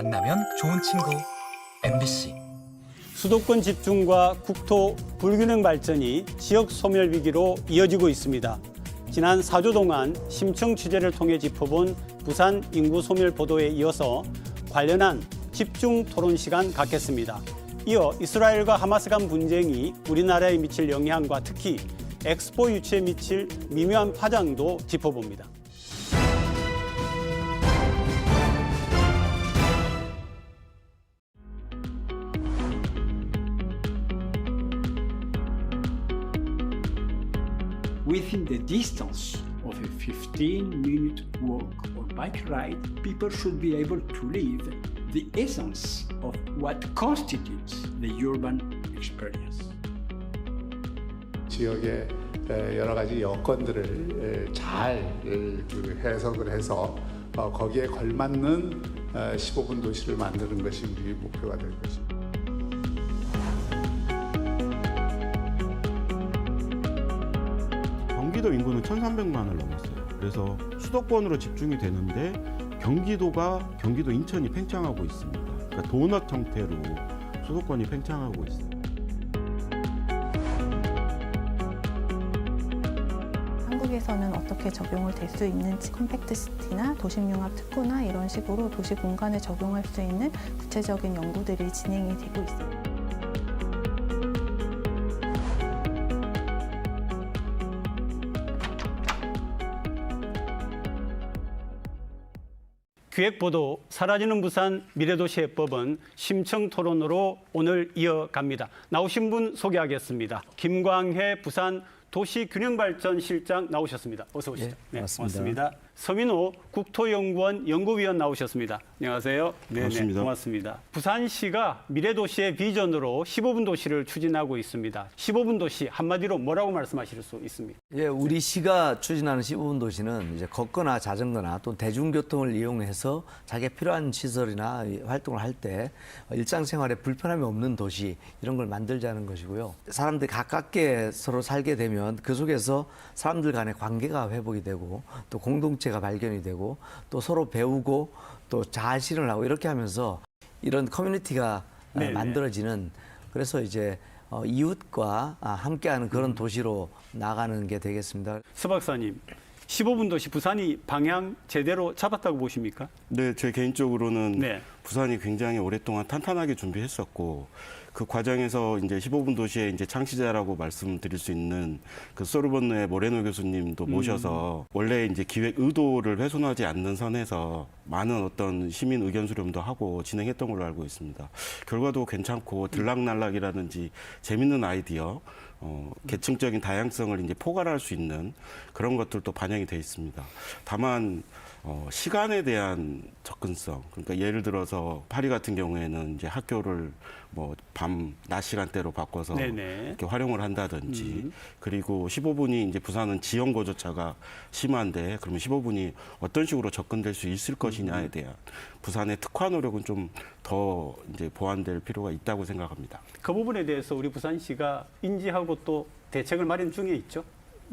만나면 좋은 친구 MBC. 수도권 집중과 국토 불균형 발전이 지역 소멸 위기로 이어지고 있습니다. 지난 4주 동안 심층 취재를 통해 짚어본 부산 인구 소멸 보도에 이어서 관련한 집중 토론 시간 갖겠습니다. 이어 이스라엘과 하마스 간 분쟁이 우리나라에 미칠 영향과 특히 엑스포 유치에 미칠 미묘한 파장도 짚어봅니다. Within the distance of a 15-minute walk or bike ride, people should be able to live the essence of what constitutes the urban experience. 지역의 여러 가지 여건들을 잘 해석을 해서 거기에 걸맞는 15분 도시를 만드는 것이 우리 목표가 될 것입니다. 경기도 인구는 1,300만을 넘었어요. 그래서 수도권으로 집중이 되는데 경기도 인천이 팽창하고 있습니다. 그러니까 도넛 형태로 수도권이 팽창하고 있습니다. 한국에서는 어떻게 적용을 될 수 있는지 컴팩트 시티나 도심융합 특구나 이런 식으로 도시 공간에 적용할 수 있는 구체적인 연구들이 진행이 되고 있습니다. 기획보도 사라지는 부산 미래도시 해법은 심층 토론으로 오늘 이어갑니다. 나오신 분 소개하겠습니다. 김광혜 부산 도시균형발전실장 나오셨습니다. 어서 오시죠. 네, 고맙습니다. 서민호 국토연구원 연구위원 나오셨습니다. 안녕하세요. 반갑습니다. 고맙습니다. 부산시가 미래도시의 비전으로 15분 도시를 추진하고 있습니다. 15분 도시 한마디로 뭐라고 말씀하실 수 있습니까? 예, 우리 시가 추진하는 15분 도시는 이제 걷거나 자전거나 또 대중교통을 이용해서 자기가 필요한 시설이나 활동을 할 때 일상생활에 불편함이 없는 도시 이런 걸 만들자는 것이고요. 사람들이 가깝게 서로 살게 되면 그 속에서 사람들 간의 관계가 회복이 되고 또 공동체가 발견이 되고 또 서로 배우고 또 자아실현을 하고 이렇게 하면서 이런 커뮤니티가 만들어지는 그래서 이제 이웃과 함께하는 그런 도시로 나가는 게 되겠습니다. 서 박사님, 15분 도시 부산이 방향 제대로 잡았다고 보십니까? 네, 제 개인적으로는 네. 부산이 굉장히 오랫동안 탄탄하게 준비했었고 그 과정에서 이제 15분 도시의 이제 창시자라고 말씀드릴 수 있는 그 소르본노의 모레노 교수님도 모셔서 원래 이제 기획 의도를 훼손하지 않는 선에서 많은 어떤 시민 의견 수렴도 하고 진행했던 걸로 알고 있습니다. 결과도 괜찮고 들락날락이라든지 재밌는 아이디어, 계층적인 다양성을 이제 포괄할 수 있는 그런 것들도 반영이 돼 있습니다. 다만 시간에 대한 접근성, 그러니까 예를 들어서 파리 같은 경우에는 이제 학교를 뭐 낮 시간대로 바꿔서 이렇게 활용을 한다든지 그리고 15분이 이제 부산은 지형 고조차가 심한데 그러면 15분이 어떤 식으로 접근될 수 있을 것이냐에 대한 부산의 특화 노력은 좀 더 이제 보완될 필요가 있다고 생각합니다. 그 부분에 대해서 우리 부산시가 인지하고 또 대책을 마련 중에 있죠?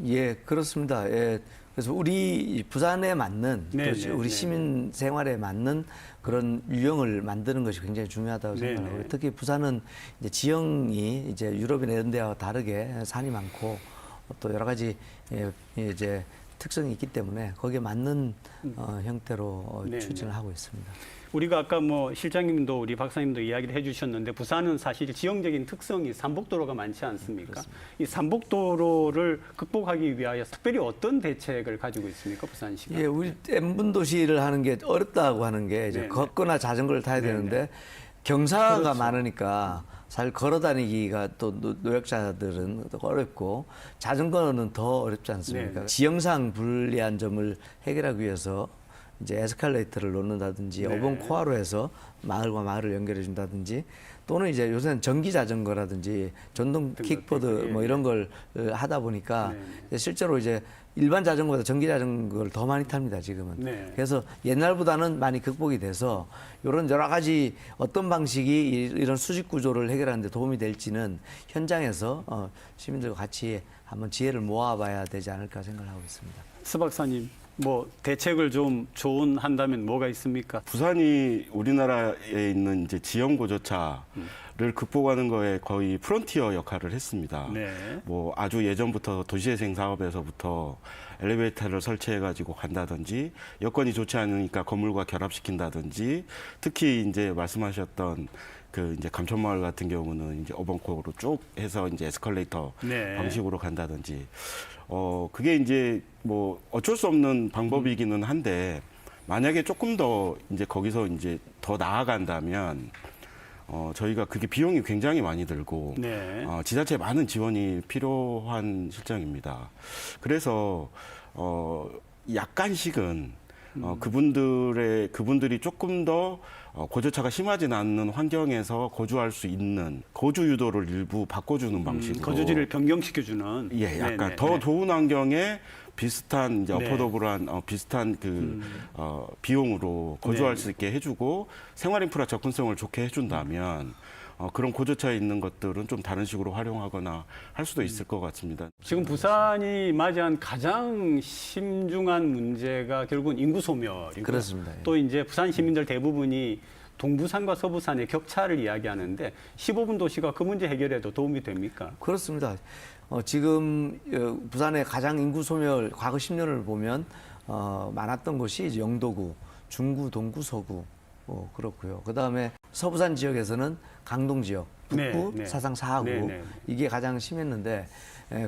예, 그렇습니다. 예. 그래서 우리 부산에 맞는 또 우리 시민 생활에 맞는 그런 유형을 만드는 것이 굉장히 중요하다고 생각하고요. 특히 부산은 이제 지형이 이제 유럽이나 이런 데와 다르게 산이 많고 또 여러 가지 이제 특성이 있기 때문에 거기에 맞는 형태로 추진을 하고 있습니다. 우리가 아까 뭐 실장님도 우리 박사님도 이야기를 해주셨는데 부산은 사실 지형적인 특성이 산복도로가 많지 않습니까? 그렇습니다. 이 산복도로를 극복하기 위하여 특별히 어떤 대책을 가지고 있습니까, 부산시가? 예, 우리 N분 도시를 하는 게 어렵다고 하는 게 이제 걷거나 자전거를 타야 되는데 경사가 그렇죠. 많으니까 잘 걸어 다니기가 또 노약자들은 또 어렵고 자전거는 더 어렵지 않습니까? 지형상 불리한 점을 해결하기 위해서 이제 에스컬레이터를 놓는다든지 어번 코아로 해서 마을과 마을을 연결해 준다든지 또는 이제 요새는 전기 자전거라든지 전동 킥보드 뭐 이런 걸 하다 보니까 실제로 이제 일반 자전거보다 전기 자전거를 더 많이 탑니다, 지금은. 그래서 옛날보다는 많이 극복이 돼서 이런 여러 가지 어떤 방식이 이런 수직 구조를 해결하는 데 도움이 될지는 현장에서 시민들과 같이 한번 지혜를 모아봐야 되지 않을까 생각을 하고 있습니다. 서 박사님, 뭐 대책을 좀 조언한다면 뭐가 있습니까? 부산이 우리나라에 있는 이제 지형 고저차를 극복하는 거에 거의 프론티어 역할을 했습니다. 네. 뭐 아주 예전부터 도시재생 사업에서부터 엘리베이터를 설치해가지고 간다든지 여건이 좋지 않으니까 건물과 결합시킨다든지 특히 이제 말씀하셨던 그 이제 감천마을 같은 경우는 이제 어벙코로 쭉 해서 이제 에스컬레이터 네. 방식으로 간다든지 그게 이제 뭐 어쩔 수 없는 방법이기는 한데 만약에 조금 더 이제 거기서 이제 더 나아간다면 저희가 그게 비용이 굉장히 많이 들고 네. 지자체에 많은 지원이 필요한 실정입니다. 그래서 약간씩은 그분들이 조금 더 고저차가 심하진 않는 환경에서 거주할 수 있는 거주 유도를 일부 바꿔주는 방식으로 거주지를 변경시켜주는. 예, 약간 네네. 더 좋은 환경에 비슷한 이제 네. 어포더블한 비슷한 그 비용으로 거주할 네. 수 있게 해주고 생활 인프라 접근성을 좋게 해준다면 그런 고저차에 있는 것들은 좀 다른 식으로 활용하거나 할 수도 있을 것 같습니다. 지금 부산이 맞이한 가장 심중한 문제가 결국은 인구 소멸이고 그렇습니다. 예. 또 이제 부산 시민들 대부분이 동부산과 서부산의 격차를 이야기하는데 15분 도시가 그 문제 해결에도 도움이 됩니까? 그렇습니다. 지금 부산의 가장 인구 소멸 과거 10년을 보면 많았던 곳이 이제 영도구, 중구, 동구, 서구 그렇고요. 그 다음에 서부산 지역에서는 강동 지역, 북구, 네, 네. 사상 4구 네, 네. 이게 가장 심했는데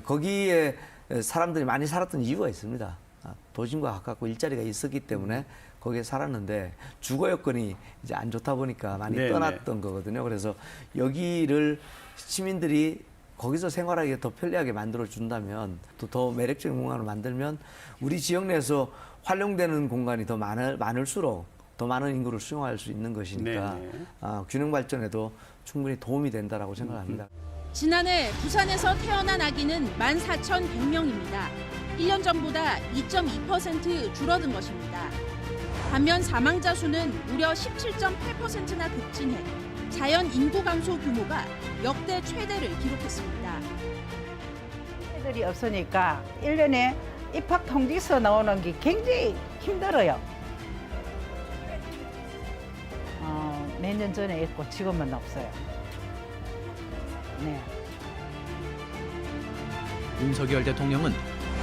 거기에 사람들이 많이 살았던 이유가 있습니다. 도심과 가깝고 일자리가 있었기 때문에 거기에 살았는데 주거 여건이 이제 안 좋다 보니까 많이 네, 떠났던 거거든요. 그래서 여기를 시민들이 거기서 생활하기 더 편리하게 만들어 준다면 또 더 매력적인 공간을 만들면 우리 지역 내에서 활용되는 공간이 더 많을수록 더 많은 인구를 수용할 수 있는 것이니까 네, 네. 균형 발전에도 충분히 도움이 된다라고 생각합니다. 지난해 부산에서 태어난 아기는 14,100명입니다. 1년 전보다 2.2% 줄어든 것입니다. 반면 사망자 수는 무려 17.8%나 급증해 자연 인구 감소 규모가 역대 최대를 기록했습니다. 애들이 없으니까 1년에 입학 통지서 나오는 게 굉장히 힘들어요. 몇 년 전에 있고 지금은 없어요. 네. 윤석열 대통령은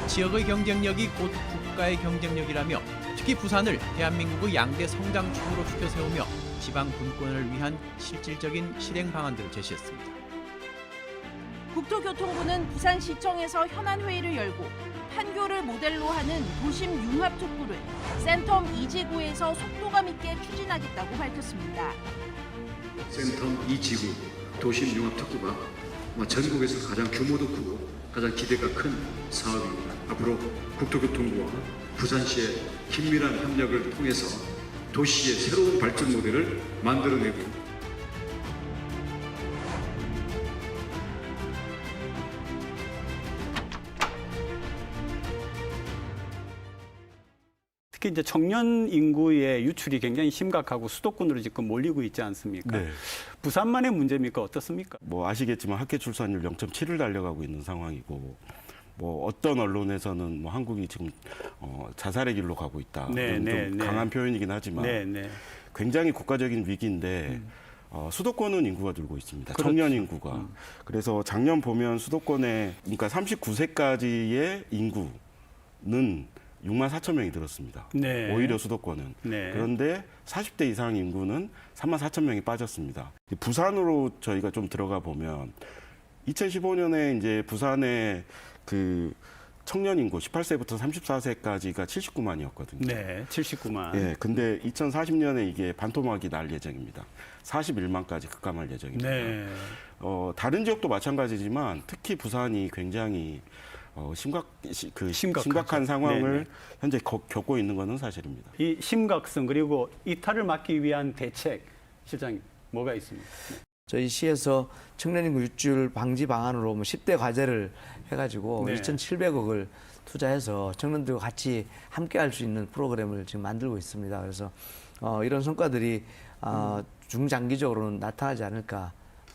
지역의 경쟁력이 곧 국가의 경쟁력이라며 특히 부산을 대한민국의 양대 성장축으로 추켜 세우며 지방 분권을 위한 실질적인 실행 방안들을 제시했습니다. 국토교통부는 부산시청에서 현안회의를 열고 판교를 모델로 하는 도심 융합 특구를 센텀 2지구에서 속도감 있게 추진하겠다고 밝혔습니다. 센텀 2지구 도심 융합 특구가 전국에서 가장 규모도 크고 가장 기대가 큰 사업입니다. 앞으로 국토교통부와 부산시의 긴밀한 협력을 통해서 도시의 새로운 발전 모델을 만들어내고 특히 이제 청년 인구의 유출이 굉장히 심각하고 수도권으로 지금 몰리고 있지 않습니까? 네. 부산만의 문제입니까? 어떻습니까? 뭐 아시겠지만 학교 출산율 0.7을 달려가고 있는 상황이고 뭐 어떤 언론에서는 뭐 한국이 지금 자살의 길로 가고 있다. 네, 좀 네, 네. 강한 표현이긴 하지만 네, 네. 굉장히 국가적인 위기인데 수도권은 인구가 늘고 있습니다. 그렇죠. 청년 인구가. 그래서 작년 보면 수도권에 그러니까 39세까지의 인구는 6만 4천 명이 늘었습니다. 네. 오히려 수도권은. 네. 그런데 40대 이상 인구는 3만 4천 명이 빠졌습니다. 부산으로 저희가 좀 들어가 보면 2015년에 이제 부산의 그 청년 인구 18세부터 34세까지가 79만이었거든요. 네, 79만. 예, 근데 2040년에 이게 반토막이 날 예정입니다. 41만까지 급감할 예정입니다. 네. 다른 지역도 마찬가지지만 특히 부산이 굉장히 심각한 상황을 네네. 현재 겪고 있는 것은 사실입니다. 이 심각성 그리고 이탈을 막기 위한 대책 실장님 뭐가 있습니까? 저희 시에서 청년인구 유출 방지 방안으로 10대 과제를 해가지고 네. 2,700억을 투자해서 청년들과 같이 함께할 수 있는 프로그램을 지금 만들고 있습니다. 그래서 이런 성과들이 중장기적으로는 나타나지 않을까.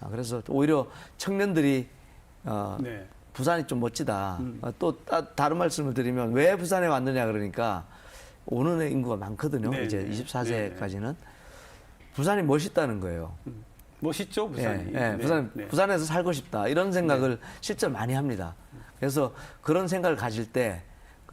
그래서 오히려 청년들이 네. 부산이 좀 멋지다. 또 다른 말씀을 드리면 왜 부산에 왔느냐 그러니까 오는 애 인구가 많거든요. 네, 이제 네. 24세까지는 부산이 멋있다는 거예요. 멋있죠, 부산이. 예, 네. 부산에서 살고 싶다 이런 생각을 실제 많이 합니다. 그래서 그런 생각을 가질 때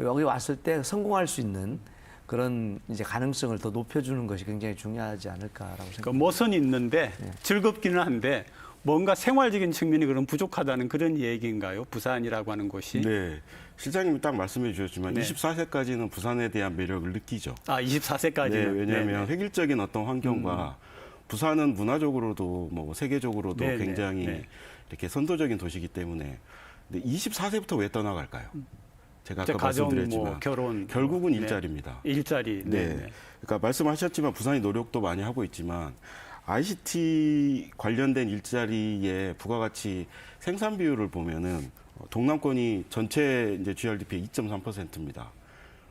여기 왔을 때 성공할 수 있는 그런 이제 가능성을 더 높여주는 것이 굉장히 중요하지 않을까라고 생각합니다. 그 멋은 있는데 즐겁기는 한데 뭔가 생활적인 측면이 그럼 부족하다는 그런 얘기인가요? 부산이라고 하는 곳이. 네. 실장님이 딱 말씀해 주셨지만 네. 24세까지는 부산에 대한 매력을 느끼죠. 아, 24세까지는. 네, 왜냐하면 획일적인 어떤 환경과 부산은 문화적으로도 뭐 세계적으로도 네, 굉장히 네. 이렇게 선도적인 도시이기 때문에 근데 24세부터 왜 떠나갈까요? 제가 아까 가정, 말씀드렸지만 뭐 결혼, 결국은 네. 일자리입니다. 일자리. 네. 네. 그러니까 말씀하셨지만 부산이 노력도 많이 하고 있지만 ICT 관련된 일자리의 부가가치 생산 비율을 보면은 동남권이 전체 이제 GRDP의 2.3%입니다.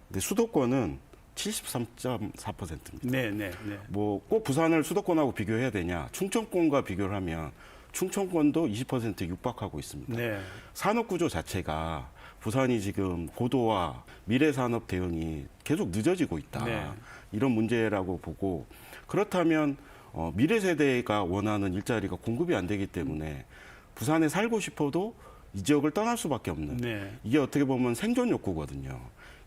근데 수도권은 73.4%입니다. 네, 네, 네. 뭐 꼭 부산을 수도권하고 비교해야 되냐? 충청권과 비교를 하면 충청권도 20% 육박하고 있습니다. 네. 산업 구조 자체가 부산이 지금 고도화 미래 산업 대응이 계속 늦어지고 있다. 네. 이런 문제라고 보고 그렇다면 미래 세대가 원하는 일자리가 공급이 안 되기 때문에 부산에 살고 싶어도 이 지역을 떠날 수밖에 없는 네. 이게 어떻게 보면 생존 욕구거든요.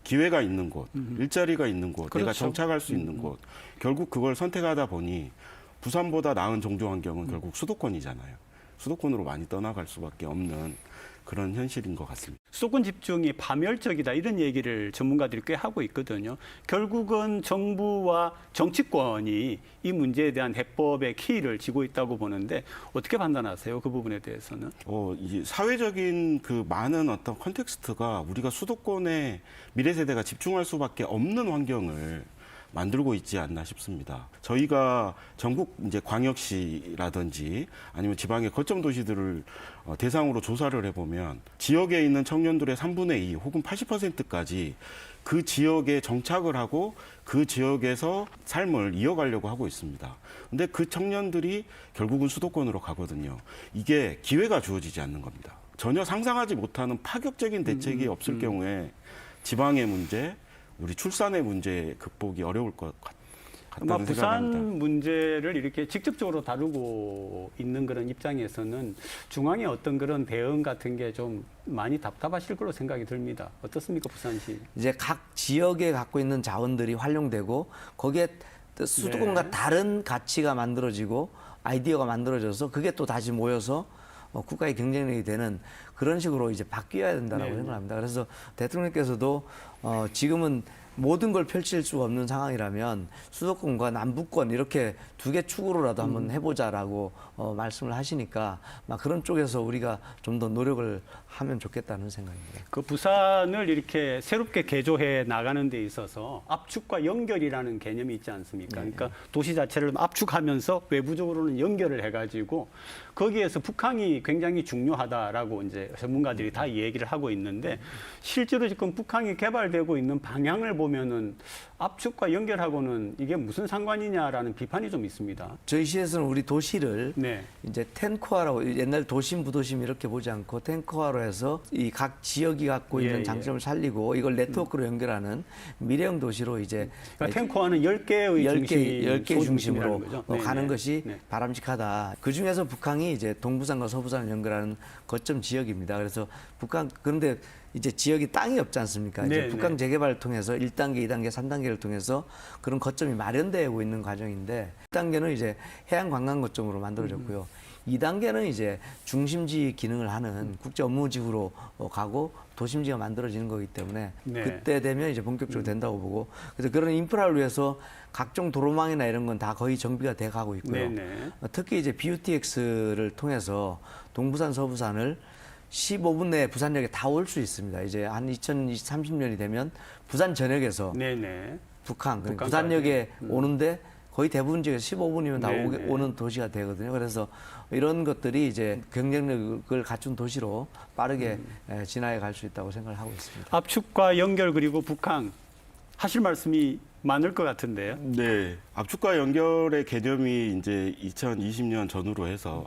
기회가 있는 곳, 일자리가 있는 곳, 내가 그렇죠. 정착할 수 있는 곳. 결국 그걸 선택하다 보니 부산보다 나은 종조 환경은 결국 수도권이잖아요. 수도권으로 많이 떠나갈 수밖에 없는 그런 현실인 것 같습니다. 수도권 집중이 파멸적이다 이런 얘기를 전문가들이 꽤 하고 있거든요. 결국은 정부와 정치권이 이 문제에 대한 해법의 키를 쥐고 있다고 보는데 어떻게 판단하세요? 그 부분에 대해서는? 이제 사회적인 그 많은 어떤 컨텍스트가 우리가 수도권에 미래 세대가 집중할 수밖에 없는 환경을 만들고 있지 않나 싶습니다. 저희가 전국 이제 광역시라든지 아니면 지방의 거점 도시들을 대상으로 조사를 해보면 지역에 있는 청년들의 3분의 2 혹은 80%까지 그 지역에 정착을 하고 그 지역에서 삶을 이어가려고 하고 있습니다. 근데 그 청년들이 결국은 수도권으로 가거든요. 이게 기회가 주어지지 않는 겁니다. 전혀 상상하지 못하는 파격적인 대책이 없을 경우에 지방의 문제, 우리 출산의 문제 극복이 어려울 것 아마 같다는 부산 생각합니다. 문제를 이렇게 직접적으로 다루고 있는 그런 입장에서는 중앙의 어떤 그런 대응 같은 게 좀 많이 답답하실 걸로 생각이 듭니다. 어떻습니까, 부산시? 이제 각 지역에 갖고 있는 자원들이 활용되고 거기에 수도권과 네. 다른 가치가 만들어지고 아이디어가 만들어져서 그게 또 다시 모여서 국가의 경쟁력이 되는 그런 식으로 이제 바뀌어야 된다라고 네. 생각합니다. 그래서 대통령께서도 지금은 모든 걸 펼칠 수가 없는 상황이라면 수도권과 남부권 이렇게 두 개 축으로라도 한번 해보자라고 말씀을 하시니까 막 그런 쪽에서 우리가 좀 더 노력을 하면 좋겠다는 생각입니다. 그 부산을 이렇게 새롭게 개조해 나가는 데 있어서 압축과 연결이라는 개념이 있지 않습니까? 그러니까 도시 자체를 압축하면서 외부적으로는 연결을 해가지고 거기에서 북항이 굉장히 중요하다라고 이제 전문가들이 다 얘기를 하고 있는데 실제로 지금 북항이 개발되고 있는 방향을 보면은 압축과 연결하고는 이게 무슨 상관이냐라는 비판이 좀 있습니다. 저희 시에서는 우리 도시를 네. 이제 10코어라고 옛날 도심 부도심 이렇게 보지 않고 10코어로 해서 이 각 지역이 갖고 예, 있는 예. 장점을 살리고 이걸 네트워크로 연결하는 미래형 도시로 이제 그러니까 탱커와는 10개의 10개 중심으로 거죠. 가는 네, 것이 네. 바람직하다. 그중에서 북한이 이제 동부산과 서부산을 연결하는 거점 지역입니다. 그래서 북한 그런데 이제 지역이 땅이 없지 않습니까? 이제 네, 북한 네. 재개발을 통해서 1단계, 2단계, 3단계를 통해서 그런 거점이 마련되고 있는 과정인데 1단계는 이제 해양 관광 거점으로 만들어졌고요. 2단계는 이제 중심지 기능을 하는 국제 업무지구로 가고 도심지가 만들어지는 거기 때문에 네. 그때 되면 이제 본격적으로 된다고 보고 그래서 그런 인프라를 위해서 각종 도로망이나 이런 건 다 거의 정비가 돼 가고 있고요. 네네. 특히 이제 BUTX를 통해서 동부산, 서부산을 15분 내에 부산역에 다 올 수 있습니다. 이제 한 2030년이 되면 부산 전역에서 네네. 북한, 북한까지. 부산역에 오는데 거의 대부분 지역에서 15분이면 다 네네. 오는 도시가 되거든요. 그래서 이런 것들이 이제 경쟁력을 갖춘 도시로 빠르게 진화해 갈 수 있다고 생각을 하고 있습니다. 압축과 연결 그리고 북한 하실 말씀이 많을 것 같은데요. 네, 압축과 연결의 개념이 이제 2020년 전후로 해서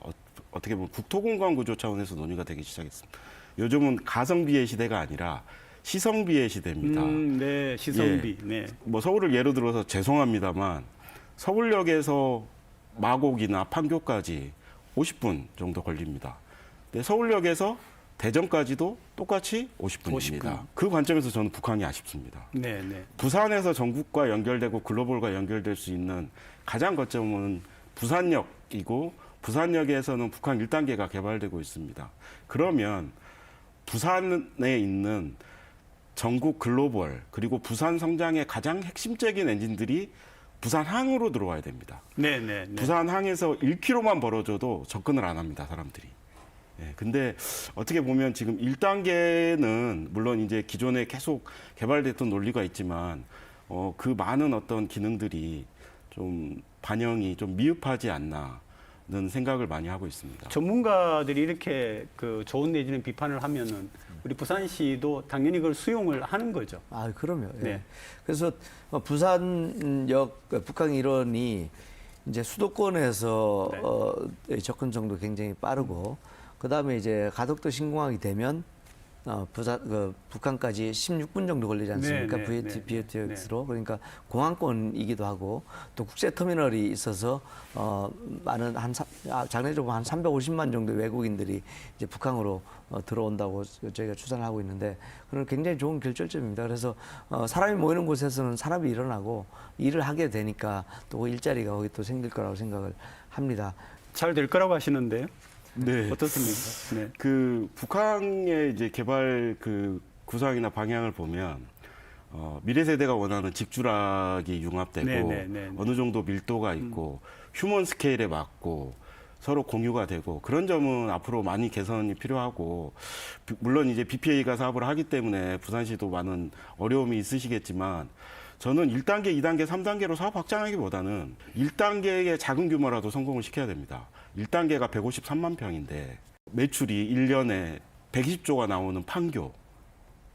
어떻게 보면 국토공간 구조 차원에서 논의가 되기 시작했습니다. 요즘은 가성비의 시대가 아니라 시성비의 시대입니다. 네, 시성비. 네. 뭐 서울을 예로 들어서 죄송합니다만 서울역에서 마곡이나 판교까지 50분 정도 걸립니다. 근데 서울역에서 대전까지도 똑같이 50분입니다. 50분. 그 관점에서 저는 북한이 아쉽습니다. 네, 네. 부산에서 전국과 연결되고 글로벌과 연결될 수 있는 가장 거점은 부산역이고 부산역에서는 북한 1단계가 개발되고 있습니다. 그러면 부산에 있는 전국 글로벌 그리고 부산 성장의 가장 핵심적인 엔진들이 부산항으로 들어와야 됩니다. 네, 네, 네. 부산항에서 1km만 벌어져도 접근을 안 합니다, 사람들이. 예, 근데 어떻게 보면 지금 1단계는 물론 이제 기존에 계속 개발됐던 논리가 있지만 그 많은 어떤 기능들이 좀 반영이 좀 미흡하지 않나는 생각을 많이 하고 있습니다. 전문가들이 이렇게 그 좋은 내지는 비판을 하면은 우리 부산시도 당연히 그걸 수용을 하는 거죠. 아, 그럼요. 예. 네. 그래서 부산역 북한 일원이 이제 수도권에서 접근 정도 굉장히 빠르고 그다음에 이제 가덕도 신공항이 되면 북한까지 16분 정도 걸리지 않습니까? 네, 네, BATX로. 그러니까 공항권이기도 하고 또 국제터미널이 있어서 많은 작년적으로 한 350만 정도 외국인들이 이제 북한으로 들어온다고 저희가 추산을 하고 있는데 그런 굉장히 좋은 결절점입니다. 그래서 사람이 모이는 곳에서는 산업이 일어나고 일을 하게 되니까 또 그 일자리가 거기 또 생길 거라고 생각을 합니다. 잘 될 거라고 하시는데요. 네. 어떻습니까? 네. 그 북한의 이제 개발 그 구상이나 방향을 보면 미래 세대가 원하는 직주락이 융합되고 네. 어느 정도 밀도가 있고 휴먼 스케일에 맞고 서로 공유가 되고 그런 점은 앞으로 많이 개선이 필요하고 물론 이제 BPA가 사업을 하기 때문에 부산시도 많은 어려움이 있으시겠지만 저는 1단계, 2단계, 3단계로 사업 확장하기보다는 1단계의 작은 규모라도 성공을 시켜야 됩니다. 1단계가 153만 평인데 매출이 1년에 120조가 나오는 판교가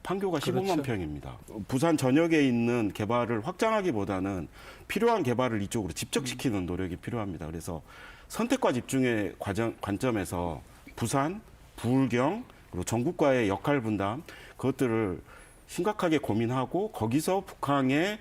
15만 평입니다. 부산 전역에 있는 개발을 확장하기보다는 필요한 개발을 이쪽으로 집적시키는 노력이 필요합니다. 그래서 선택과 집중의 관점에서 부산, 부울경, 그리고 전국과의 역할 분담 그것들을 심각하게 고민하고 거기서 북한의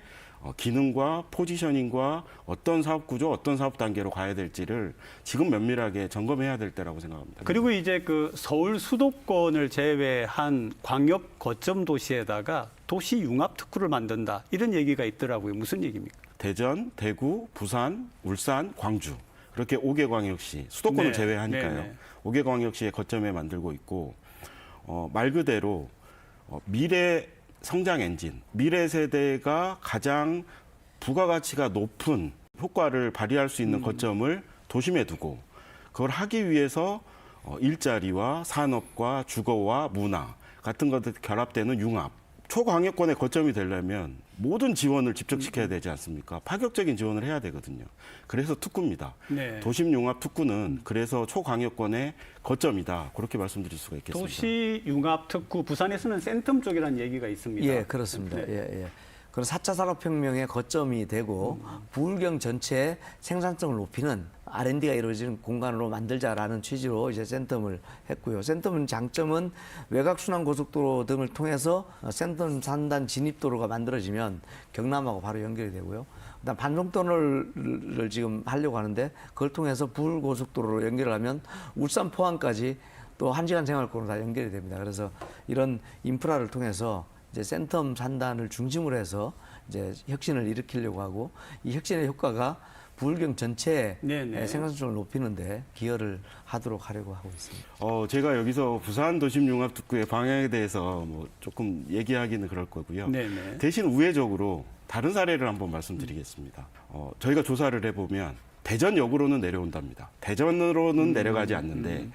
기능과 포지셔닝과 어떤 사업 구조, 어떤 사업 단계로 가야 될지를 지금 면밀하게 점검해야 될 때라고 생각합니다. 그리고 이제 그 서울 수도권을 제외한 광역 거점 도시에다가 도시 융합 특구를 만든다 이런 얘기가 있더라고요. 무슨 얘기입니까? 대전, 대구, 부산, 울산, 광주 그렇게 5개 광역시 수도권을 네, 제외하니까요. 네. 5개 광역시의 거점에 만들고 있고 말 그대로 미래 성장 엔진, 미래 세대가 가장 부가가치가 높은 효과를 발휘할 수 있는 거점을 도심에 두고 그걸 하기 위해서 일자리와 산업과 주거와 문화 같은 것들 결합되는 융합. 초광역권의 거점이 되려면 모든 지원을 집적시켜야 되지 않습니까? 파격적인 지원을 해야 되거든요. 그래서 특구입니다. 네. 도심융합 특구는 그래서 초광역권의 거점이다. 그렇게 말씀드릴 수가 있겠습니다. 도시 융합 특구 부산에서는 센텀 쪽이라는 얘기가 있습니다. 예, 그렇습니다. 네. 예. 그런 4차 산업혁명의 거점이 되고 부울경 전체의 생산성을 높이는 R&D가 이루어지는 공간으로 만들자라는 취지로 이제 센텀을 했고요. 센텀은 장점은 외곽순환고속도로 등을 통해서 센텀 산단 진입도로가 만들어지면 경남하고 바로 연결이 되고요. 그다음 반송터널을 지금 하려고 하는데 그걸 통해서 부울고속도로로 연결을 하면 울산 포항까지 또 1시간 생활권으로 다 연결이 됩니다. 그래서 이런 인프라를 통해서 이제 센텀 산단을 중심으로 해서 이제 혁신을 일으키려고 하고 이 혁신의 효과가 부울경 전체의 생산성을 높이는데 기여를 하도록 하려고 하고 있습니다. 제가 여기서 부산 도심융합특구의 방향에 대해서 뭐 조금 얘기하기는 그럴 거고요. 네네. 대신 우회적으로 다른 사례를 한번 말씀드리겠습니다. 저희가 조사를 해보면 대전역으로는 내려온답니다. 대전으로는 내려가지 않는데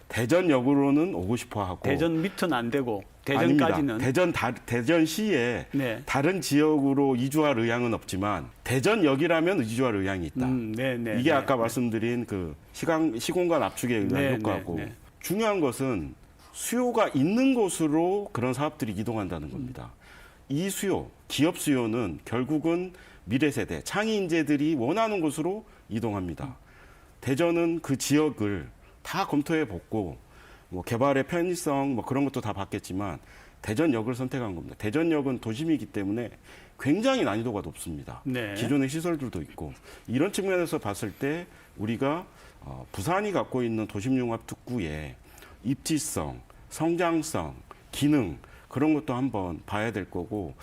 대전역으로는 오고 싶어 하고 대전 밑은 안 되고 대전까지는 아닙니다. 대전시에 네. 다른 지역으로 이주할 의향은 없지만 대전역이라면 이주할 의향이 있다. 이게 아까 말씀드린 그 시공간 압축에 의한 효과고 중요한 것은 수요가 있는 곳으로 그런 사업들이 이동한다는 겁니다. 이 수요, 기업 수요는 결국은 미래 세대, 창의 인재들이 원하는 곳으로 이동합니다. 대전은 그 지역을 다 검토해 보고 뭐 개발의 편의성 뭐 그런 것도 다 봤겠지만 대전역을 선택한 겁니다. 대전역은 도심이기 때문에 굉장히 난이도가 높습니다. 네. 기존의 시설들도 있고 이런 측면에서 봤을 때 우리가 부산이 갖고 있는 도심융합 특구의 입지성, 성장성, 기능 그런 것도 한번 봐야 될 거고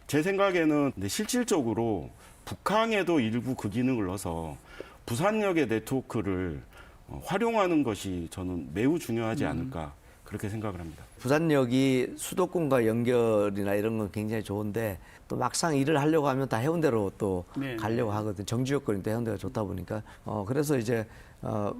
제 생각에는 근데 실질적으로 북항에도 일부 그 기능을 넣어서 부산역의 네트워크를 활용하는 것이 저는 매우 중요하지 않을까 그렇게 생각을 합니다. 부산역이 수도권과 연결이나 이런 건 굉장히 좋은데 또 막상 일을 하려고 하면 다 해운대로 또 네. 가려고 하거든. 정지 여건이 또 해운대가 좋다 보니까 그래서 이제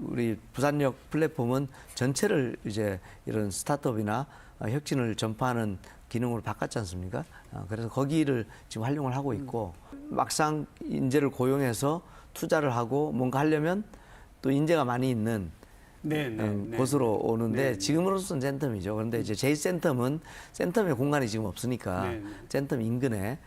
우리 부산역 플랫폼은 전체를 이제 이런 스타트업이나 혁신을 전파하는 기능으로 바꿨지 않습니까? 그래서 거기를 지금 활용을 하고 있고 막상 인재를 고용해서 투자를 하고 뭔가 하려면 또 인재가 많이 있는 곳으로 오는데 지금으로서는 센텀이죠. 그런데 이제 제2센텀은 센텀의 공간이 지금 없으니까 센텀 인근에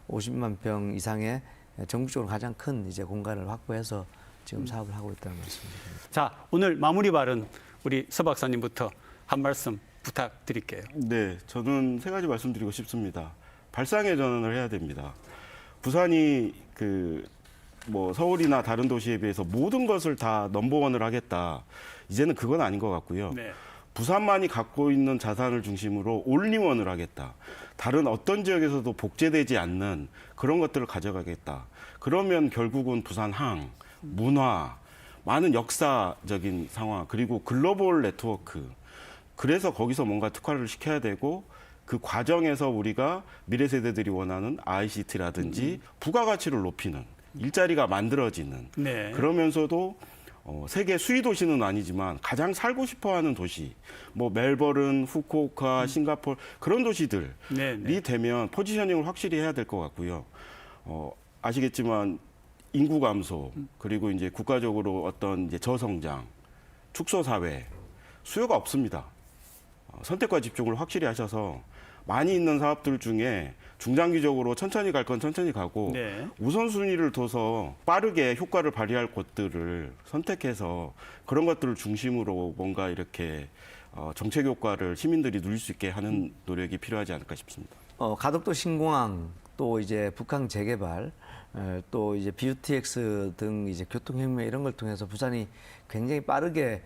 50만 평 이상의 전국적으로 가장 큰 이제 공간을 확보해서 지금 사업을 하고 있다는 말씀입니다. 자, 오늘 마무리 발언 우리 서 박사님부터 한 말씀 부탁드릴게요. 네, 저는 세 가지 말씀드리고 싶습니다. 발상의 전환을 해야 됩니다. 부산이 뭐 서울이나 다른 도시에 비해서 모든 것을 다 넘버원을 하겠다. 이제는 그건 아닌 것 같고요. 네. 부산만이 갖고 있는 자산을 중심으로 올리원을 하겠다. 다른 어떤 지역에서도 복제되지 않는 그런 것들을 가져가겠다. 그러면 결국은 부산항, 문화, 많은 역사적인 상황, 그리고 글로벌 네트워크. 그래서 거기서 뭔가 특화를 시켜야 되고 그 과정에서 우리가 미래 세대들이 원하는 ICT라든지 부가가치를 높이는 일자리가 만들어지는 네. 그러면서도 세계 수위 도시는 아니지만 가장 살고 싶어하는 도시, 뭐 멜버른, 후쿠오카, 싱가포르 그런 도시들이 되면 포지셔닝을 확실히 해야 될 것 같고요. 아시겠지만 인구 감소 그리고 이제 국가적으로 어떤 이제 저성장, 축소 사회 수요가 없습니다. 선택과 집중을 확실히 하셔서 많이 있는 사업들 중에 중장기적으로 천천히 갈 건 천천히 가고 우선순위를 둬서 빠르게 효과를 발휘할 곳들을 선택해서 그런 것들을 중심으로 뭔가 이렇게 정책 효과를 시민들이 누릴 수 있게 하는 노력이 필요하지 않을까 싶습니다. 가덕도 신공항 또 이제 북항 재개발 또 이제 BUTX 등 이제 교통혁명 이런 걸 통해서 부산이 굉장히 빠르게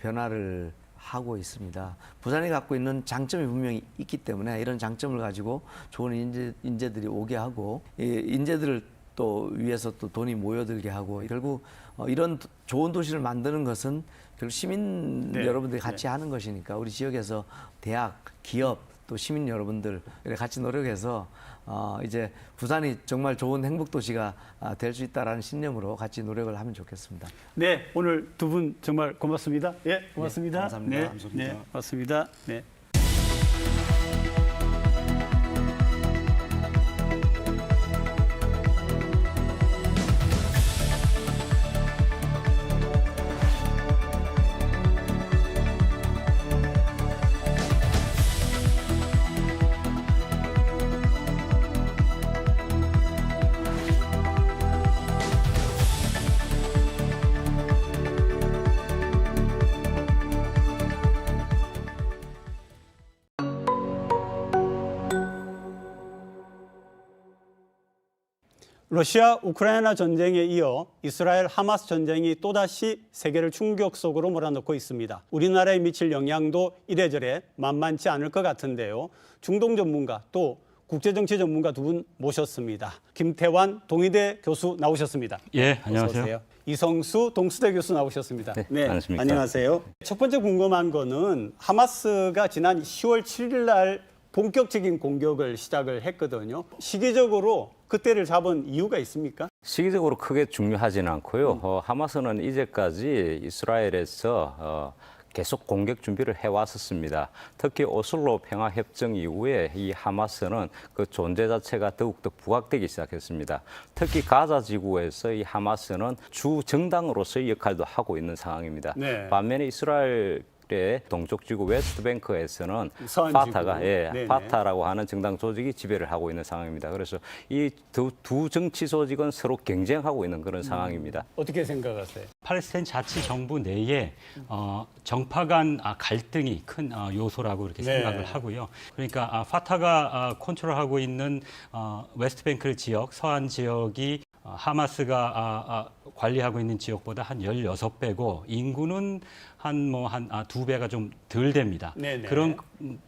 변화를 하고 있습니다. 부산이 갖고 있는 장점이 분명히 있기 때문에 이런 장점을 가지고 좋은 인재들이 오게 하고 인재들을 또 위해서 또 돈이 모여들게 하고 결국 이런 좋은 도시를 만드는 것은 결국 시민 여러분들이 같이 하는 것이니까 우리 지역에서 대학, 기업 또 시민 여러분들 같이 노력해서 이제 부산이 정말 좋은 행복 도시가 될 수 있다라는 신념으로 같이 노력을 하면 좋겠습니다. 네, 오늘 두 분 정말 고맙습니다. 예, 고맙습니다. 네, 감사합니다. 네, 감사합니다. 네, 고맙습니다. 네. 러시아 우크라이나 전쟁에 이어 이스라엘 하마스 전쟁이 또다시 세계를 충격 속으로 몰아넣고 있습니다. 우리나라에 미칠 영향도 이래저래 만만치 않을 것 같은데요. 중동 전문가 또 국제정치 전문가 두 분 모셨습니다. 김태환 동의대 교수 나오셨습니다. 예, 안녕하세요. 어서 오세요. 이성수 동수대 교수 나오셨습니다. 네, 안녕하십니까. 안녕하세요. 첫 번째 궁금한 거는 하마스가 지난 10월 7일 날 본격적인 공격을 시작을 했거든요. 시기적으로 그때를 잡은 이유가 있습니까? 시기적으로 크게 중요하지는 않고요. 하마스는 이제까지 이스라엘에서 계속 공격 준비를 해왔었습니다. 특히 오슬로 평화협정 이후에 이 하마스는 그 존재 자체가 더욱더 부각되기 시작했습니다. 특히 가자 지구에서 이 하마스는 주 정당으로서의 역할도 하고 있는 상황입니다. 반면에 이스라엘의 이스라엘의 동쪽 지구 웨스트뱅크에서는 서한 파타가 지구. 네네. 파타라고 하는 정당 조직이 지배를 하고 있는 상황입니다. 그래서 이 두 정치 조직은 서로 경쟁하고 있는 그런 상황입니다. 어떻게 생각하세요? 팔레스타인 자치정부 내에 정파 간 갈등이 큰 요소라고 이렇게 네. 생각을 하고요. 그러니까 파타가 컨트롤하고 있는 웨스트뱅크 지역, 서한 지역이 하마스가 관리하고 있는 지역보다 한 16배고 인구는 한 2배가 좀 덜 됩니다. 네네. 그런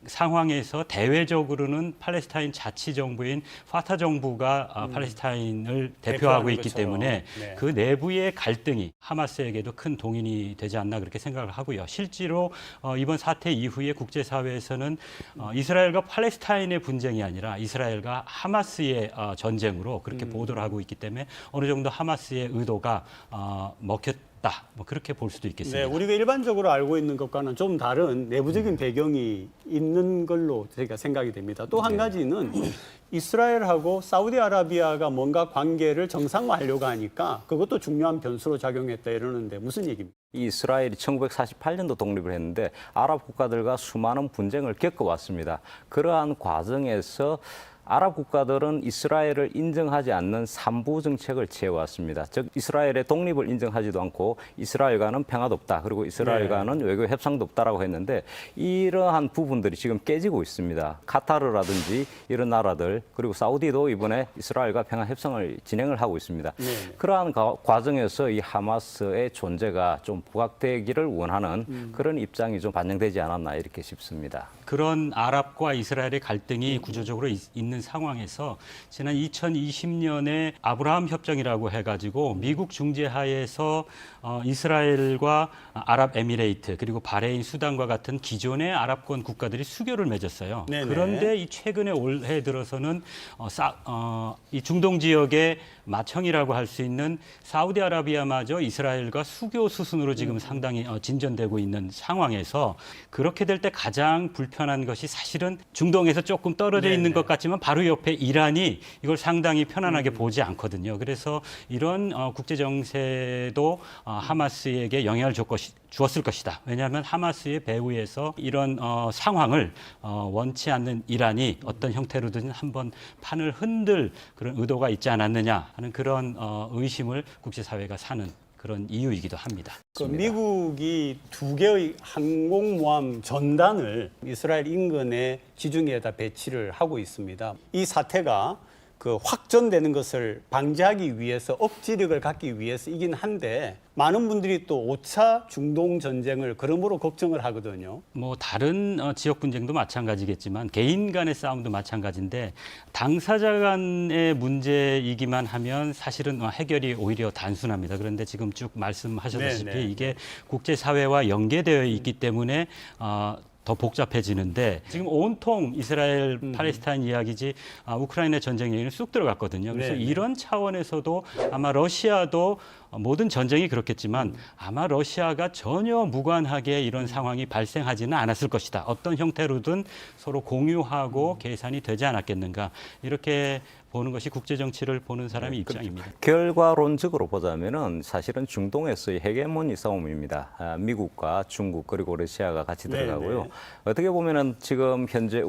상황에서 대외적으로는 팔레스타인 자치정부인 파타 정부가 팔레스타인을 대표하고 있기 것처럼. 때문에 네. 그 내부의 갈등이 하마스에게도 큰 동인이 되지 않나 그렇게 생각을 하고요. 실제로 이번 사태 이후에 국제사회에서는 이스라엘과 팔레스타인의 분쟁이 아니라 이스라엘과 하마스의 전쟁으로 그렇게 보도를 하고 있기 때문에 어느 정도 하마스의 의도가 먹혔다. 뭐 그렇게 볼 수도 있겠습니다. 네, 우리가 일반적으로 알고 있는 것과는 좀 다른 내부적인 배경이 있는 걸로 제가 생각이 됩니다. 또 한 가지는 이스라엘하고 사우디아라비아가 뭔가 관계를 정상화하려고 하니까 그것도 중요한 변수로 작용했다 이러는데 무슨 얘기입니까? 이스라엘이 1948년도 독립을 했는데 아랍 국가들과 수많은 분쟁을 겪어왔습니다. 그러한 과정에서 아랍 국가들은 이스라엘을 인정하지 않는 삼부 정책을 취해왔습니다. 즉 이스라엘의 독립을 인정하지도 않고 이스라엘과는 평화도 없다. 그리고 이스라엘과는 외교 협상도 없다라고 했는데 이러한 부분들이 지금 깨지고 있습니다. 카타르라든지 이런 나라들 그리고 사우디도 이번에 이스라엘과 평화 협상을 진행을 하고 있습니다. 그러한 과정에서 이 하마스의 존재가 좀 부각되기를 원하는 그런 입장이 좀 반영되지 않았나 이렇게 싶습니다. 그런 아랍과 이스라엘의 갈등이 구조적으로 있는 상황에서 지난 2020년에 아브라함 협정이라고 해가지고 미국 중재하에서 이스라엘과 아랍에미레이트 그리고 바레인, 수단과 같은 기존의 아랍권 국가들이 수교를 맺었어요. 네네. 그런데 이 최근에 올해 들어서는 이 중동 지역의 마청이라고 할 수 있는 사우디아라비아마저 이스라엘과 수교 수순으로 지금 상당히 진전되고 있는 상황에서 그렇게 될 때 가장 불편한 것이 사실은 중동에서 조금 떨어져 있는 것 같지만 바로 옆에 이란이 이걸 상당히 편안하게 보지 않거든요. 그래서 이런 국제 정세도 하마스에게 영향을 주었을 것이다. 왜냐하면 하마스의 배후에서 이런 상황을 원치 않는 이란이 어떤 형태로든 한번 판을 흔들 그런 의도가 있지 않았느냐 하는 그런 의심을 국제사회가 사는 그런 이유이기도 합니다. 미국이 2개의 항공모함 전단을 이스라엘 인근의 지중해에다 배치를 하고 있습니다. 이 사태가 확전되는 것을 방지하기 위해서 억지력을 갖기 위해서이긴 한데 많은 분들이 또 5차 중동 전쟁을 그러므로 걱정을 하거든요. 뭐 다른 지역 분쟁도 마찬가지겠지만 개인 간의 싸움도 마찬가지인데 당사자 간의 문제이기만 하면 사실은 해결이 오히려 단순합니다. 그런데 지금 쭉 말씀하셨다시피 네네. 이게 국제사회와 연계되어 있기 때문에 더 복잡해지는데 지금 온통 이스라엘 팔레스타인 이야기지 우크라이나 전쟁 얘기는 쑥 들어갔거든요. 그래서 네네. 이런 차원에서도 아마 러시아도 모든 전쟁이 그렇겠지만 아마 러시아가 전혀 무관하게 이런 상황이 발생하지는 않았을 것이다. 어떤 형태로든 서로 공유하고 계산이 되지 않았겠는가. 이렇게 보는 것이 국제정치를 보는 사람의 입장입니다. 결과론적으로 보자면은 사실은 중동에서의 헤게모니 싸움입니다. 미국과 중국 그리고 러시아가 같이 들어가고요. 네네. 어떻게 보면은 지금 현재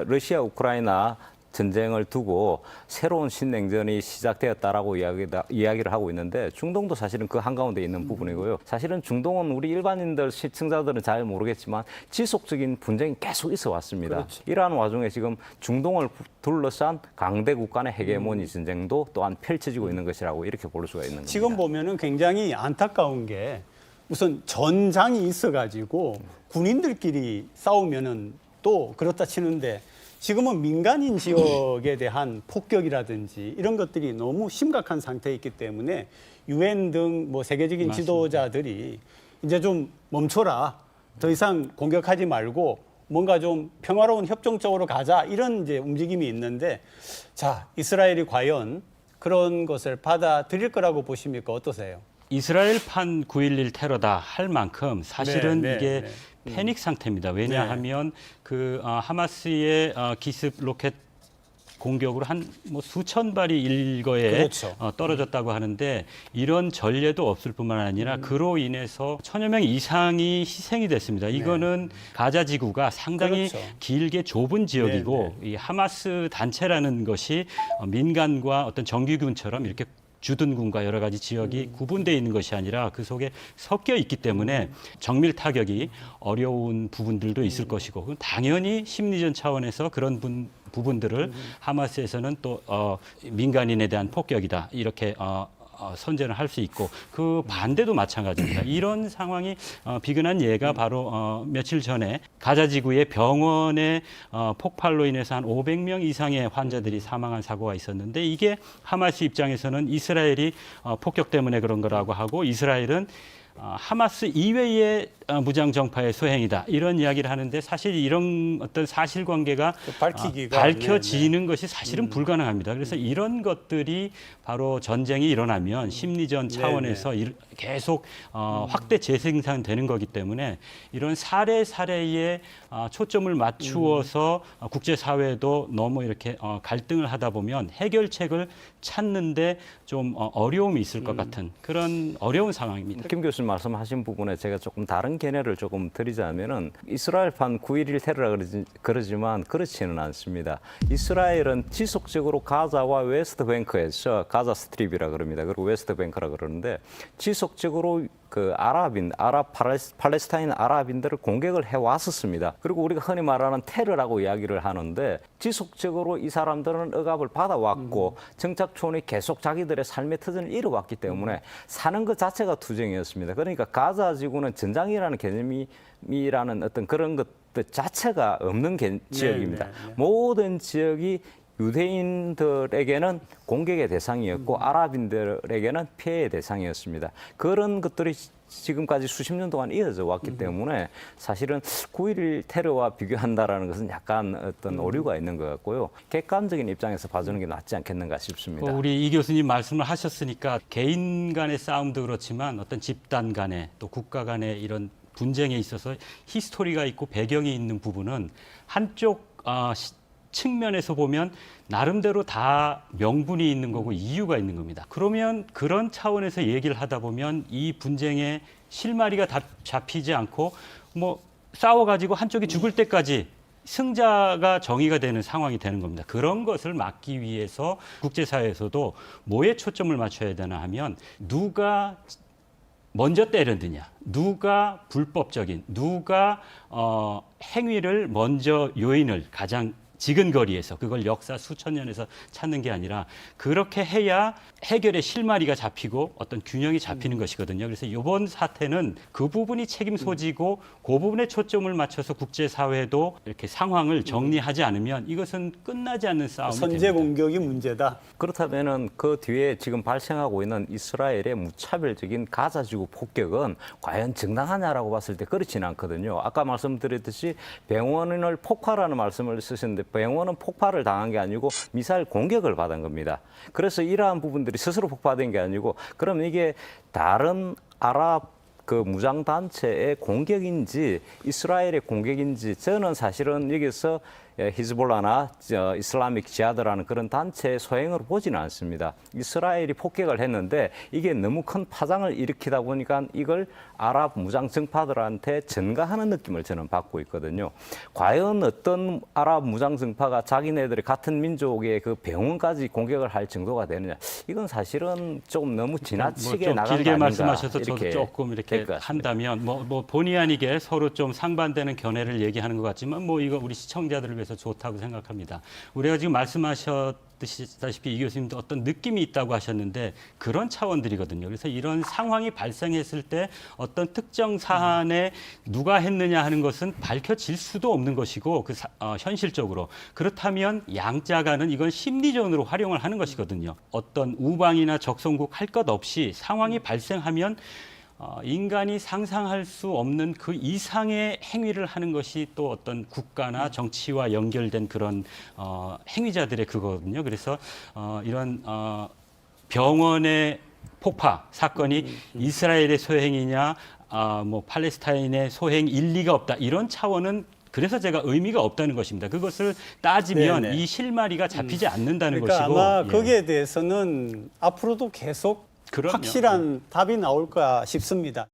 러시아 우크라이나 전쟁을 두고 새로운 신냉전이 시작되었다라고 이야기를 하고 있는데 중동도 사실은 그 한가운데 있는 부분이고요. 사실은 중동은 우리 일반인들, 시청자들은 잘 모르겠지만 지속적인 분쟁이 계속 있어 왔습니다. 그렇지. 이러한 와중에 지금 중동을 둘러싼 강대국 간의 헤게모니 전쟁도 또한 펼쳐지고 있는 것이라고 이렇게 볼 수가 있는 겁니다. 지금 보면은 굉장히 안타까운 게 우선 전장이 있어가지고 군인들끼리 싸우면은 또 그렇다 치는데 지금은 민간인 지역에 대한 폭격이라든지 이런 것들이 너무 심각한 상태에 있기 때문에 유엔 등 뭐 세계적인 맞습니다. 지도자들이 이제 좀 멈춰라. 더 이상 공격하지 말고 뭔가 좀 평화로운 협정적으로 가자. 이런 이제 움직임이 있는데 자, 이스라엘이 과연 그런 것을 받아들일 거라고 보십니까? 어떠세요? 이스라엘판 9.11 테러다 할 만큼 사실은 이게 패닉 상태입니다. 왜냐하면 그 하마스의 기습 로켓 공격으로 한 뭐 수천 발이 일거에 그렇죠. 떨어졌다고 하는데 이런 전례도 없을 뿐만 아니라 그로 인해서 천여 명 이상이 희생이 됐습니다. 이거는 가자 지구가 상당히 그렇죠. 길게 좁은 지역이고 이 하마스 단체라는 것이 민간과 어떤 정규군처럼 이렇게 주둔군과 여러 가지 지역이 구분되어 있는 것이 아니라 그 속에 섞여 있기 때문에 정밀 타격이 어려운 부분들도 있을 것이고 그건 당연히 심리전 차원에서 그런 부분들을 하마스에서는 또 민간인에 대한 폭격이다 이렇게 선전을 할 수 있고 그 반대도 마찬가지입니다. 이런 상황이 비근한 예가 바로 며칠 전에 가자 지구의 병원의 폭발로 인해서 한 500명 이상의 환자들이 사망한 사고가 있었는데 이게 하마스 입장에서는 이스라엘이 폭격 때문에 그런 거라고 하고 이스라엘은 하마스 이외의 무장 정파의 소행이다 이런 이야기를 하는데 사실 이런 어떤 사실관계가 밝혀지는 것이 사실은 불가능합니다. 그래서 이런 것들이 바로 전쟁이 일어나면 심리전 차원에서 계속 확대 재생산되는 거기 때문에 이런 사례에 초점을 맞추어서 국제사회도 너무 이렇게 갈등을 하다 보면 해결책을 찾는데 좀 어려움이 있을 것 같은 그런 어려운 상황입니다. 김 교수님 말씀하신 부분에 제가 조금 다른 견해를 조금 드리자면은 이스라엘판 9.11 테러라 그러지만 그렇지는 않습니다. 이스라엘은 지속적으로 가자와 웨스트뱅크에서 가자 스트립이라 그럽니다. 그리고 웨스트뱅크라 그러는데 지속적으로 그 팔레스타인 아랍인들을 공격을 해왔었습니다. 그리고 우리가 흔히 말하는 테러라고 이야기를 하는데 지속적으로 이 사람들은 억압을 받아왔고 정착촌이 계속 자기들의 삶의 터전을 잃어왔기 때문에 사는 것 자체가 투쟁이었습니다. 그러니까 가자 지구는 전장이라는 개념이라는 어떤 그런 것들 자체가 없는 지역입니다. 모든 지역이 유대인들에게는 공격의 대상이었고 아랍인들에게는 피해의 대상이었습니다. 그런 것들이 지금까지 수십 년 동안 이어져 왔기 때문에 사실은 9.11 테러와 비교한다라는 것은 약간 어떤 오류가 있는 것 같고요. 객관적인 입장에서 봐주는 게 낫지 않겠는가 싶습니다. 우리 이 교수님 말씀을 하셨으니까 개인 간의 싸움도 그렇지만 어떤 집단 간의 또 국가 간의 이런 분쟁에 있어서 히스토리가 있고 배경이 있는 부분은 한쪽 측면에서 보면 나름대로 다 명분이 있는 거고 이유가 있는 겁니다. 그러면 그런 차원에서 얘기를 하다 보면 이 분쟁의 실마리가 다 잡히지 않고 뭐 싸워가지고 한쪽이 죽을 때까지 승자가 정의가 되는 상황이 되는 겁니다. 그런 것을 막기 위해서 국제사회에서도 뭐에 초점을 맞춰야 되나 하면 누가 먼저 때렸느냐, 누가 불법적인, 누가 행위를 먼저 요인을 가장 지근거리에서 그걸 역사 수천 년에서 찾는 게 아니라 그렇게 해야 해결의 실마리가 잡히고 어떤 균형이 잡히는 것이거든요. 그래서 이번 사태는 그 부분이 책임 소지고 그 부분에 초점을 맞춰서 국제사회도 이렇게 상황을 정리하지 않으면 이것은 끝나지 않는 싸움이 선제 됩니다. 공격이 문제다. 그렇다면은 그 뒤에 지금 발생하고 있는 이스라엘의 무차별적인 가자지구 폭격은 과연 정당하냐라고 봤을 때 그렇지는 않거든요. 아까 말씀드렸듯이 병원을 폭파라는 말씀을 쓰셨는데 병원은 폭발을 당한 게 아니고 미사일 공격을 받은 겁니다. 그래서 이러한 부분들이 스스로 폭파된 게 아니고 그럼 이게 다른 아랍 그 무장단체의 공격인지 이스라엘의 공격인지 저는 사실은 여기서 히즈볼라나 이슬라믹 지하드라는 그런 단체의 소행으로 보지는 않습니다. 이스라엘이 폭격을 했는데 이게 너무 큰 파장을 일으키다 보니까 이걸 아랍 무장 정파들한테 전가하는 느낌을 저는 받고 있거든요. 과연 어떤 아랍 무장 정파가 자기네들의 같은 민족의 그 병원까지 공격을 할 정도가 되느냐? 이건 사실은 좀 너무 지나치게 좀 나간 길게 거 아닌가 말씀하셔서 저도 조금 이렇게 것 같습니다. 한다면 뭐 본의 아니게 서로 좀 상반되는 견해를 얘기하는 것 같지만 뭐 이거 우리 시청자들을 위해서 좋다고 생각합니다. 우리가 지금 말씀하셨다시피 이 교수님도 어떤 느낌이 있다고 하셨는데 그런 차원들이거든요. 그래서 이런 상황이 발생했을 때 어떤 특정 사안에 누가 했느냐 하는 것은 밝혀질 수도 없는 것이고 현실적으로 그렇다면 양자간은 이건 심리전으로 활용을 하는 것이거든요. 어떤 우방이나 적성국 할 것 없이 상황이 발생하면 인간이 상상할 수 없는 그 이상의 행위를 하는 것이 또 어떤 국가나 정치와 연결된 그런 행위자들의 그거거든요. 그래서 이런 병원의 폭파 사건이 이스라엘의 소행이냐 뭐 팔레스타인의 소행 일리가 없다 이런 차원은 그래서 제가 의미가 없다는 것입니다. 그것을 따지면 네네. 이 실마리가 잡히지 않는다는 그러니까 것이고 아마 예. 거기에 대해서는 앞으로도 계속 그럼요. 확실한 답이 나올까 싶습니다.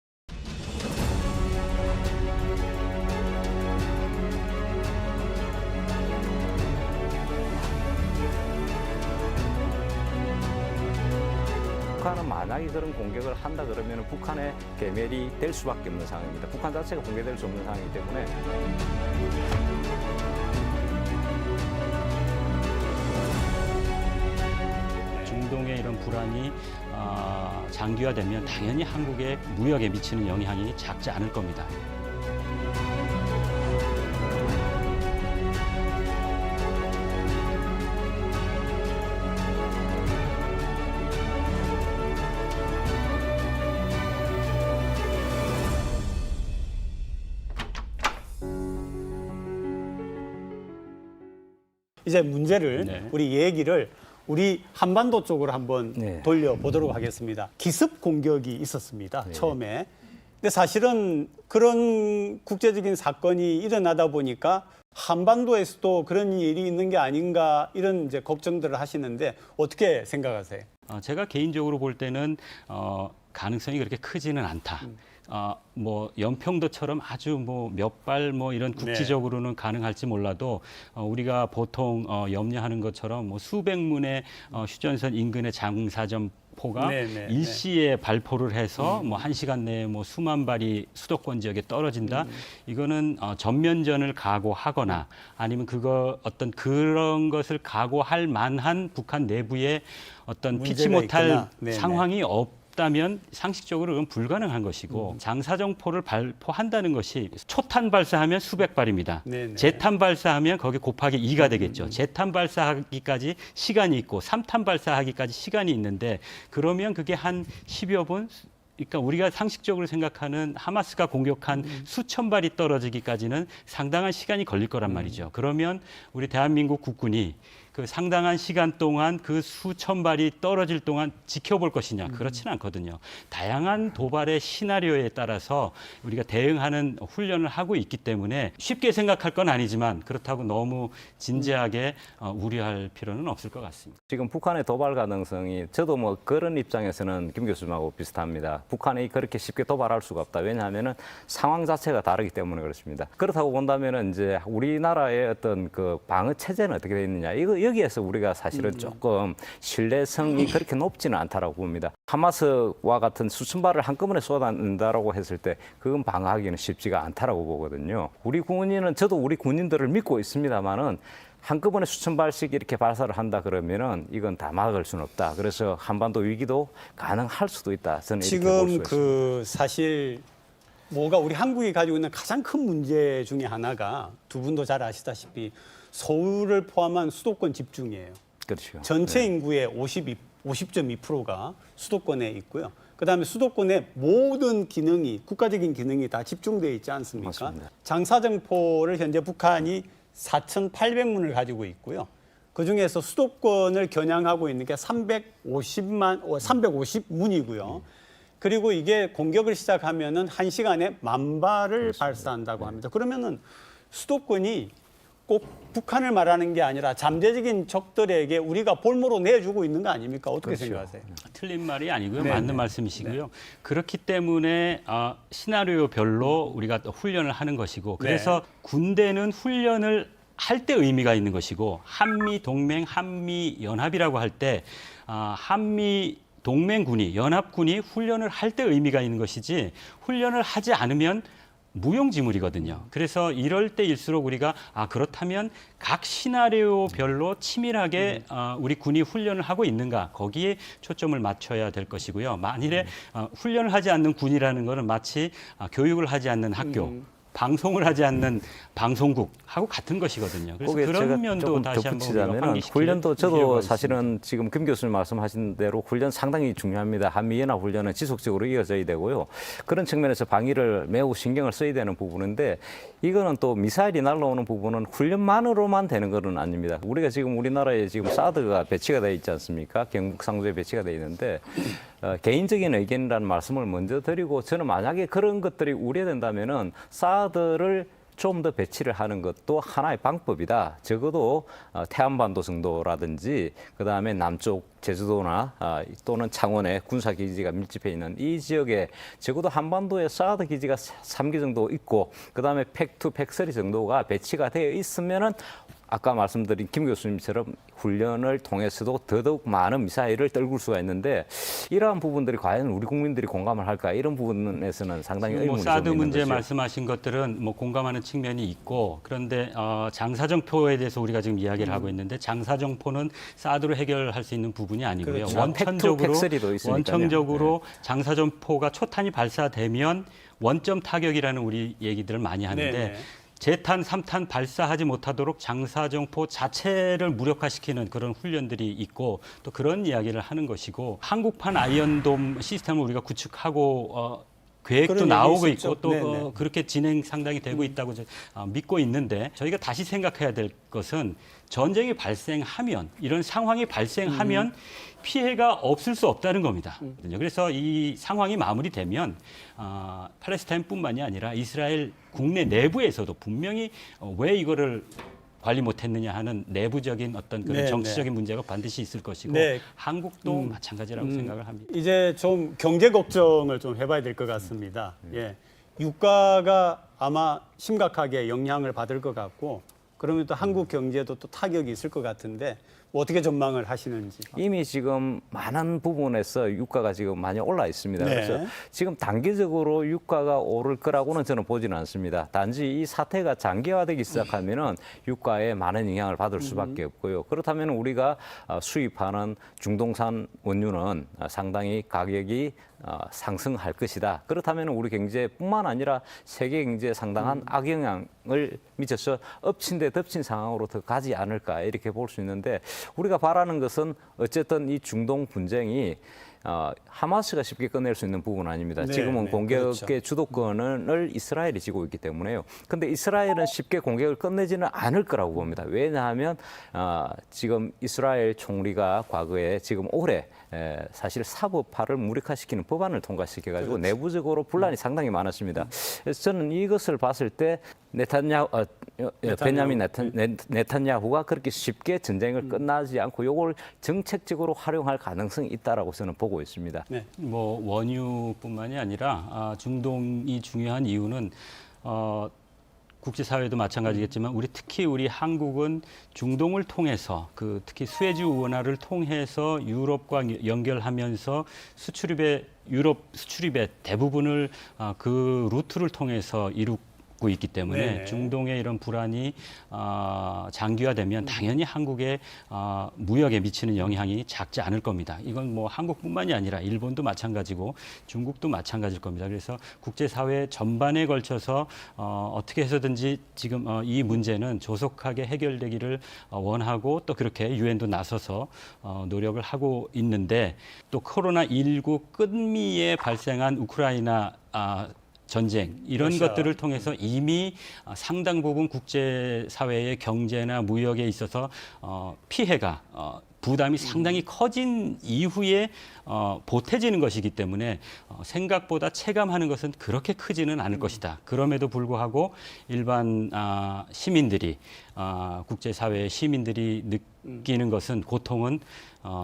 북한은 만약에 그런 공격을 한다 그러면 북한의 괴멸이 될 수밖에 없는 상황입니다. 북한 자체가 붕괴될 수 없는 상황이기 때문에 중동의 이런 불안이 장기화되면 당연히 한국의 무역에 미치는 영향이 작지 않을 겁니다. 이제 문제를 네. 우리 얘기를 우리 한반도 쪽으로 한번 네. 돌려보도록 하겠습니다. 기습 공격이 있었습니다. 네. 처음에. 근데 사실은 그런 국제적인 사건이 일어나다 보니까 한반도에서도 그런 일이 있는 게 아닌가 이런 이제 걱정들을 하시는데 어떻게 생각하세요? 제가 개인적으로 볼 때는 가능성이 그렇게 크지는 않다. 뭐 연평도처럼 아주 뭐 몇 발 뭐 이런 국지적으로는 가능할지 몰라도 우리가 보통 염려하는 것처럼 뭐 수백 문의 휴전선 인근의 장사점 포가 일시에 발포를 해서 뭐 1시간 내에 뭐 수만 발이 수도권 지역에 떨어진다. 이거는 전면전을 각오하거나 아니면 어떤 그런 것을 각오할 만한 북한 내부의 어떤 피치 못할 상황이 없다면 상식적으로 그건 불가능한 것이고 장사정포를 발포한다는 것이 초탄 발사하면 수백 발입니다. 제탄 발사하면 거기 곱하기 2가 되겠죠. 제탄 발사하기까지 시간이 있고 3탄 발사하기까지 시간이 있는데 그러면 그게 한 10여 분 그러니까 우리가 상식적으로 생각하는 하마스가 공격한 수천 발이 떨어지기까지는 상당한 시간이 걸릴 거란 말이죠. 그러면 우리 대한민국 국군이 그 상당한 시간 동안 그 수천 발이 떨어질 동안 지켜볼 것이냐 그렇지는 않거든요. 다양한 도발의 시나리오에 따라서 우리가 대응하는 훈련을 하고 있기 때문에 쉽게 생각할 건 아니지만 그렇다고 너무 진지하게 우려할 필요는 없을 것 같습니다. 지금 북한의 도발 가능성이 저도 뭐 그런 입장에서는 김 교수님하고 비슷합니다. 북한이 그렇게 쉽게 도발할 수가 없다. 왜냐하면은 상황 자체가 다르기 때문에 그렇습니다. 그렇다고 본다면은 이제 우리나라의 어떤 그 방어 체제는 어떻게 되어 있느냐 여기에서 우리가 사실은 조금 신뢰성이 그렇게 높지는 않다라고 봅니다. 하마스와 같은 수천 발을 한꺼번에 쏟아낸다라고 했을 때 그건 방어하기는 쉽지가 않다라고 보거든요. 우리 군인은 저도 우리 군인들을 믿고 있습니다만은 한꺼번에 수천 발씩 이렇게 발사를 한다 그러면은 이건 다 막을 수는 없다. 그래서 한반도 위기도 가능할 수도 있다. 저는 이렇게 볼 수 있습니다. 지금 사실 뭐가 우리 한국이 가지고 있는 가장 큰 문제 중에 하나가 두 분도 잘 아시다시피 서울을 포함한 수도권 집중이에요. 그렇죠. 전체 인구의 50.2%가 수도권에 있고요. 그다음에 수도권의 모든 기능이 국가적인 기능이 다 집중되어 있지 않습니까? 맞습니다. 장사정포를 현재 북한이 4,800문을 가지고 있고요. 그중에서 수도권을 겨냥하고 있는 게 350문이고요. 그리고 이게 공격을 시작하면은 1시간에 10,000발을 발사한다고 합니다. 그러면은 수도권이 꼭 북한을 말하는 게 아니라 잠재적인 적들에게 우리가 볼모로 내주고 있는 거 아닙니까? 어떻게 생각하세요? 틀린 말이 아니고요. 맞는 말씀이시고요. 그렇기 때문에 시나리오별로 우리가 또 훈련을 하는 것이고 그래서 군대는 훈련을 할 때 의미가 있는 것이고 한미 동맹, 한미 연합이라고 할 때 한미 동맹군이 연합군이 훈련을 할 때 의미가 있는 것이지 훈련을 하지 않으면 무용지물이거든요. 그래서 이럴 때일수록 우리가 그렇다면 각 시나리오별로 치밀하게 우리 군이 훈련을 하고 있는가 거기에 초점을 맞춰야 될 것이고요. 만일에 훈련을 하지 않는 군이라는 것은 마치 교육을 하지 않는 학교 방송을 하지 않는 방송국하고 같은 것이거든요. 그래서 그런 면도 다시 한번 덧붙이자면 훈련도 저도 사실은 지금 김 교수님 말씀하신 대로 훈련 상당히 중요합니다. 한미연합 훈련은 지속적으로 이어져야 되고요. 그런 측면에서 방위를 매우 신경을 써야 되는 부분인데 이거는 또 미사일이 날라오는 부분은 훈련만으로만 되는 것은 아닙니다. 우리가 지금 우리나라에 지금 사드가 배치가 되어 있지 않습니까? 경북 상주에 배치가 되어 있는데 개인적인 의견이라는 말씀을 먼저 드리고 저는 만약에 그런 것들이 우려된다면은 사드를 좀 더 배치를 하는 것도 하나의 방법이다. 적어도 태안반도 정도라든지 그다음에 남쪽 제주도나 또는 창원에 군사기지가 밀집해 있는 이 지역에 적어도 한반도에 사드 기지가 3기 정도 있고 그다음에 팩2, 팩3 정도가 배치가 되어 있으면은 아까 말씀드린 김 교수님처럼 훈련을 통해서도 더더욱 많은 미사일을 떨굴 수가 있는데 이러한 부분들이 과연 우리 국민들이 공감을 할까 이런 부분에서는 상당히 의문이 좀 사드 있는 문제 거죠. 말씀하신 것들은 뭐 공감하는 측면이 있고 그런데 장사정포에 대해서 우리가 지금 이야기를 하고 있는데 장사정포는 사드로 해결할 수 있는 부분이 아니고요. 그렇죠. 원천적으로 네. 장사정포가 초탄이 발사되면 원점 타격이라는 우리 얘기들을 많이 하는데 네. 제탄, 3탄 발사하지 못하도록 장사정포 자체를 무력화시키는 그런 훈련들이 있고 또 그런 이야기를 하는 것이고 한국판 아이언돔 시스템을 우리가 구축하고 계획도 나오고 있고 또 그렇게 진행 상당히 되고 있다고 믿고 있는데 저희가 다시 생각해야 될 것은 전쟁이 발생하면 이런 상황이 발생하면 피해가 없을 수 없다는 겁니다. 그래서 이 상황이 마무리되면 팔레스타인뿐만이 아니라 이스라엘 국내 내부에서도 분명히 왜 이거를 관리 못했느냐 하는 내부적인 어떤 그런 정치적인 문제가 반드시 있을 것이고 한국도 마찬가지라고 생각을 합니다. 이제 좀 경제 걱정을 좀 해봐야 될 것 같습니다. 예. 유가가 아마 심각하게 영향을 받을 것 같고 그러면 또 한국 경제에도 또 타격이 있을 것 같은데 뭐 어떻게 전망을 하시는지. 이미 지금 많은 부분에서 유가가 지금 많이 올라 있습니다. 그래서 지금 단기적으로 유가가 오를 거라고는 저는 보지는 않습니다. 단지 이 사태가 장기화되기 시작하면은 유가에 많은 영향을 받을 수밖에 없고요. 그렇다면 우리가 수입하는 중동산 원유는 상당히 가격이 상승할 것이다. 그렇다면 우리 경제뿐만 아니라 세계 경제에 상당한 악영향을 미쳐서 엎친 데 덮친 상황으로 더 가지 않을까 이렇게 볼 수 있는데 우리가 바라는 것은 어쨌든 이 중동 분쟁이 하마스가 쉽게 끝낼 수 있는 부분은 아닙니다. 지금은 공격의 주도권을 이스라엘이 쥐고 있기 때문에요. 그런데 이스라엘은 쉽게 공격을 끝내지는 않을 거라고 봅니다. 왜냐하면 지금 이스라엘 총리가 과거에 지금 올해 사실 사법화를 무력화시키는 법안을 통과시켜가지고 내부적으로 분란이 상당히 많았습니다. 그래서 저는 이것을 봤을 때 베냐민 네탄야후가 그렇게 쉽게 전쟁을 끝나지 않고 이걸 정책적으로 활용할 가능성이 있다라고 저는 보고 있습니다. 네, 뭐 원유뿐만이 아니라 중동이 중요한 이유는 국제사회도 마찬가지겠지만 특히 우리 한국은 중동을 통해서 특히 수에즈 운하를 통해서 유럽과 연결하면서 유럽 수출입의 대부분을 그 루트를 통해서 이루고 있기 때문에 중동의 이런 불안이 장기화되면 당연히 한국의 무역에 미치는 영향이 작지 않을 겁니다. 이건 뭐 한국뿐만이 아니라 일본도 마찬가지고 중국도 마찬가지일 겁니다. 그래서 국제사회 전반에 걸쳐서 어떻게 해서든지 지금 이 문제는 조속하게 해결되기를 원하고 또 그렇게 유엔도 나서서 노력을 하고 있는데 또 코로나19 끝미에 발생한 우크라이나 전쟁 이런 것들을 통해서 이미 상당 부분 국제사회의 경제나 무역에 있어서 피해가 부담이 상당히 커진 이후에 보태지는 것이기 때문에 생각보다 체감하는 것은 그렇게 크지는 않을 것이다. 그럼에도 불구하고 일반 시민들이 국제사회의 시민들이 느끼는 것은 고통은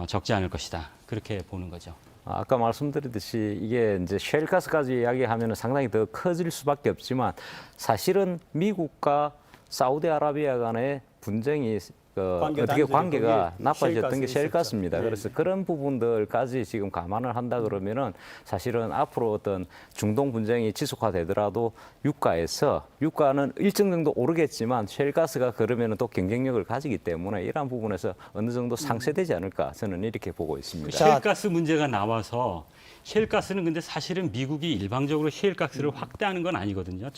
적지 않을 것이다. 그렇게 보는 거죠. 아까 말씀드렸듯이 이게 이제 셰일가스까지 이야기하면 상당히 더 커질 수밖에 없지만 사실은 미국과 사우디아라비아 간의 분쟁이 어떻게 관계가 나빠졌던 게 셰일가스입니다. 그래서 그런 부분들까지 지금 감안을 한다 그러면은 사실은 앞으로 어떤 중동 분쟁이 지속화되더라도 유가는 일정 정도 오르겠지만 셰일가스가 그러면은 또 경쟁력을 가지기 때문에 이러한 부분에서 어느 정도 상쇄되지 않을까 저는 이렇게 보고 있습니다. 셰일가스 문제가 나와서 셰일가스는 근데 사실은 미국이 일방적으로 셰일가스를 확대하는 건 아니거든요.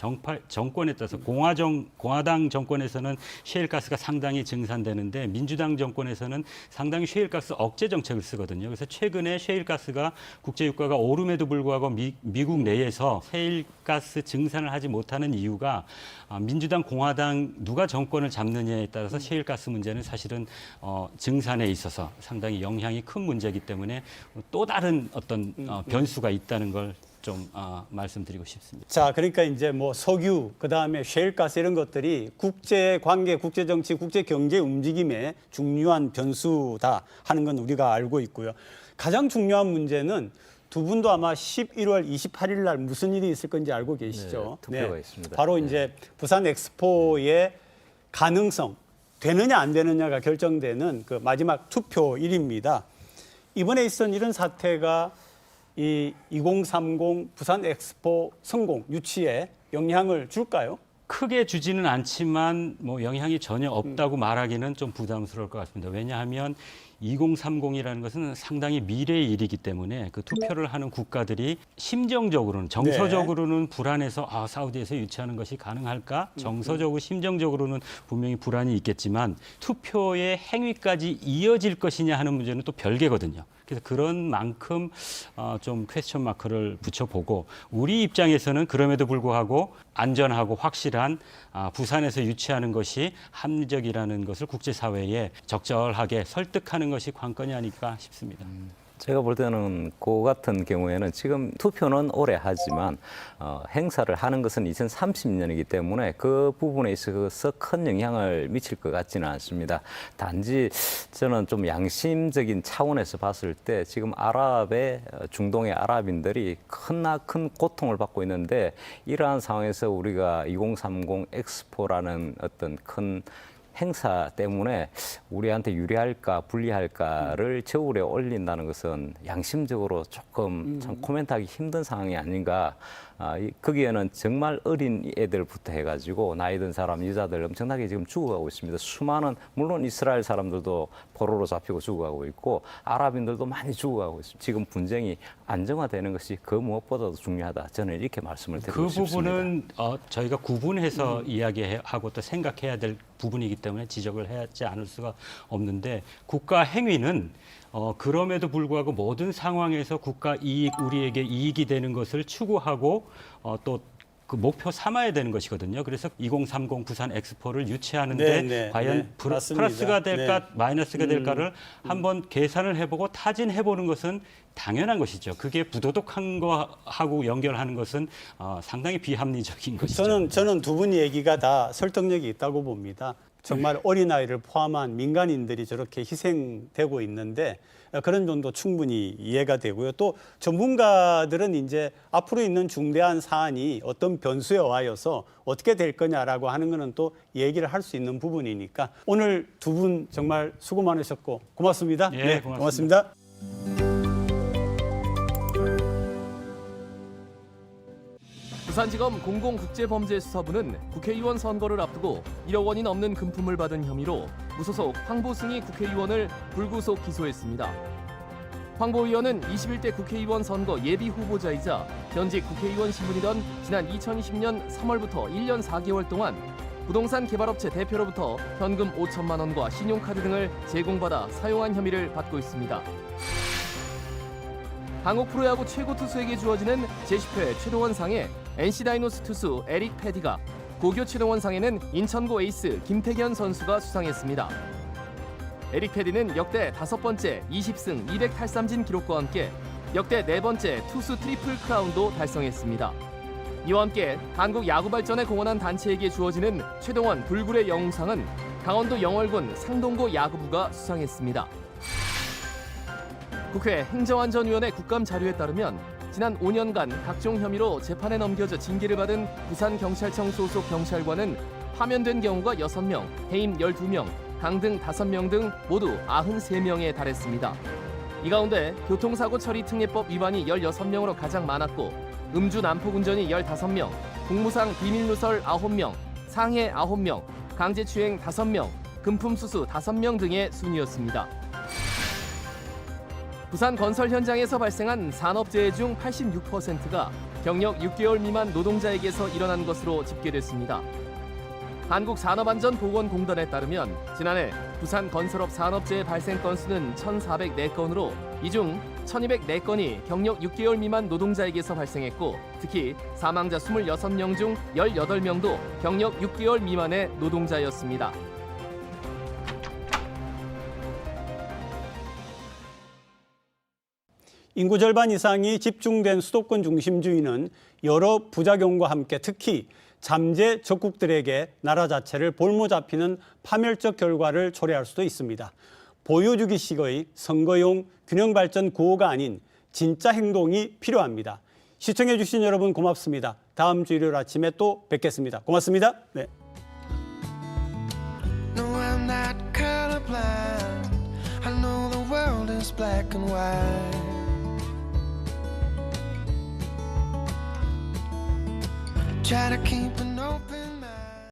정권에 따라서 공화당 정권에서는 셰일가스가 상당히 증산되는데 민주당 정권에서는 상당히 셰일가스 억제 정책을 쓰거든요. 그래서 최근에 셰일가스가 국제유가가 오름에도 불구하고 미국 내에서 셰일가스 증산을 하지 못하는 이유가 민주당, 공화당 누가 정권을 잡느냐에 따라서 셰일가스 문제는 사실은 증산에 있어서 상당히 영향이 큰 문제이기 때문에 또 다른 어떤 변수가 있다는 걸 좀 말씀드리고 싶습니다. 자, 그러니까 이제 뭐 석유, 그다음에 셰일가스 이런 것들이 국제 관계, 국제 정치, 국제 경제 움직임의 중요한 변수다 하는 건 우리가 알고 있고요. 가장 중요한 문제는 두 분도 아마 11월 28일 날 무슨 일이 있을 건지 알고 계시죠? 네, 투표가 있습니다. 바로 이제 부산 엑스포의 가능성, 되느냐 안 되느냐가 결정되는 그 마지막 투표일입니다. 이번에 있었던 이런 사태가 이 2030 부산 엑스포 성공, 유치에 영향을 줄까요? 크게 주지는 않지만 뭐 영향이 전혀 없다고 말하기는 좀 부담스러울 것 같습니다. 왜냐하면 2030이라는 것은 상당히 미래의 일이기 때문에 그 투표를 하는 국가들이 심정적으로는, 정서적으로는 불안해서 사우디에서 유치하는 것이 가능할까? 정서적으로, 심정적으로는 분명히 불안이 있겠지만 투표의 행위까지 이어질 것이냐 하는 문제는 또 별개거든요. 그래서 그런 만큼 좀 퀘스천 마크를 붙여보고 우리 입장에서는 그럼에도 불구하고 안전하고 확실한 부산에서 유치하는 것이 합리적이라는 것을 국제사회에 적절하게 설득하는 것이 관건이 아닐까 싶습니다. 제가 볼 때는 그 같은 경우에는 지금 투표는 오래 하지만 행사를 하는 것은 2030년이기 때문에 그 부분에 있어서 큰 영향을 미칠 것 같지는 않습니다. 단지 저는 좀 양심적인 차원에서 봤을 때 지금 중동의 아랍인들이 큰 고통을 받고 있는데 이러한 상황에서 우리가 2030 엑스포라는 어떤 큰 행사 때문에 우리한테 유리할까 불리할까를 저울에 올린다는 것은 양심적으로 조금 참 코멘트하기 힘든 상황이 아닌가. 거기에는 정말 어린 애들부터 해가지고 나이 든 사람, 여자들 엄청나게 지금 죽어가고 있습니다. 수많은, 물론 이스라엘 사람들도 포로로 잡히고 죽어가고 있고 아랍인들도 많이 죽어가고 있습니다. 지금 분쟁이 안정화되는 것이 그 무엇보다도 중요하다. 저는 이렇게 말씀을 드리고 싶습니다. 그 부분은 저희가 구분해서 이야기하고 또 생각해야 될 부분이기 때문에 지적을 하지 않을 수가 없는데 국가 행위는 그럼에도 불구하고 모든 상황에서 국가 이익, 우리에게 이익이 되는 것을 추구하고 또 그 목표 삼아야 되는 것이거든요. 그래서 2030 부산 엑스포를 유치하는데 과연 플러스가 될까 마이너스가 될까를 한번 계산을 해보고 타진해보는 것은 당연한 것이죠. 그게 부도덕한 거하고 연결하는 것은 상당히 비합리적인 것이죠. 저는 두 분 얘기가 다 설득력이 있다고 봅니다. 정말 어린아이를 포함한 민간인들이 저렇게 희생되고 있는데 그런 점도 충분히 이해가 되고요. 또 전문가들은 이제 앞으로 있는 중대한 사안이 어떤 변수에 의하여서 어떻게 될 거냐라고 하는 거는 또 얘기를 할 수 있는 부분이니까 오늘 두 분 정말 수고 많으셨고 고맙습니다. 네, 고맙습니다. 부산지검 공공국제범죄수사부는 국회의원 선거를 앞두고 1억 원이 넘는 금품을 받은 혐의로 무소속 황보승희 국회의원을 불구속 기소했습니다. 황보 의원은 21대 국회의원 선거 예비 후보자이자 현직 국회의원 신분이던 지난 2020년 3월부터 1년 4개월 동안 부동산 개발업체 대표로부터 현금 5천만 원과 신용카드 등을 제공받아 사용한 혐의를 받고 있습니다. 한국 프로야구 최고 투수에게 주어지는 제10회 최동원상에 NC 다이노스 투수 에릭 패디가, 고교 최동원상에는 인천고 에이스 김태견 선수가 수상했습니다. 에릭 패디는 역대 5번째 20승 200탈삼진 기록과 함께 역대 4번째 투수 트리플 크라운도 달성했습니다. 이와 함께 한국 야구 발전에 공헌한 단체에게 주어지는 최동원 불굴의 영웅상은 강원도 영월군 상동고 야구부가 수상했습니다. 국회 행정안전위원회 국감 자료에 따르면 지난 5년간 각종 혐의로 재판에 넘겨져 징계를 받은 부산경찰청 소속 경찰관은 파면된 경우가 6명, 해임 12명, 강등 5명 등 모두 93명에 달했습니다. 이 가운데 교통사고 처리 특례법 위반이 16명으로 가장 많았고 음주 난폭 운전이 15명, 공무상 비밀 누설 9명, 상해 9명, 강제추행 5명, 금품 수수 5명 등의 순이었습니다. 부산 건설 현장에서 발생한 산업재해 중 86%가 경력 6개월 미만 노동자에게서 일어난 것으로 집계됐습니다. 한국산업안전보건공단에 따르면 지난해 부산 건설업 산업재해 발생 건수는 1,404건으로 이 중 1,204건이 경력 6개월 미만 노동자에게서 발생했고 특히 사망자 26명 중 18명도 경력 6개월 미만의 노동자였습니다. 인구 절반 이상이 집중된 수도권 중심주의는 여러 부작용과 함께 특히 잠재 적국들에게 나라 자체를 볼모 잡히는 파멸적 결과를 초래할 수도 있습니다. 보여주기식의 선거용 균형발전 구호가 아닌 진짜 행동이 필요합니다. 시청해 주신 여러분 고맙습니다. 다음 주 일요일 아침에 또 뵙겠습니다. 고맙습니다. 네. No, I'm not colorblind. I know the world is black and white. Try to keep an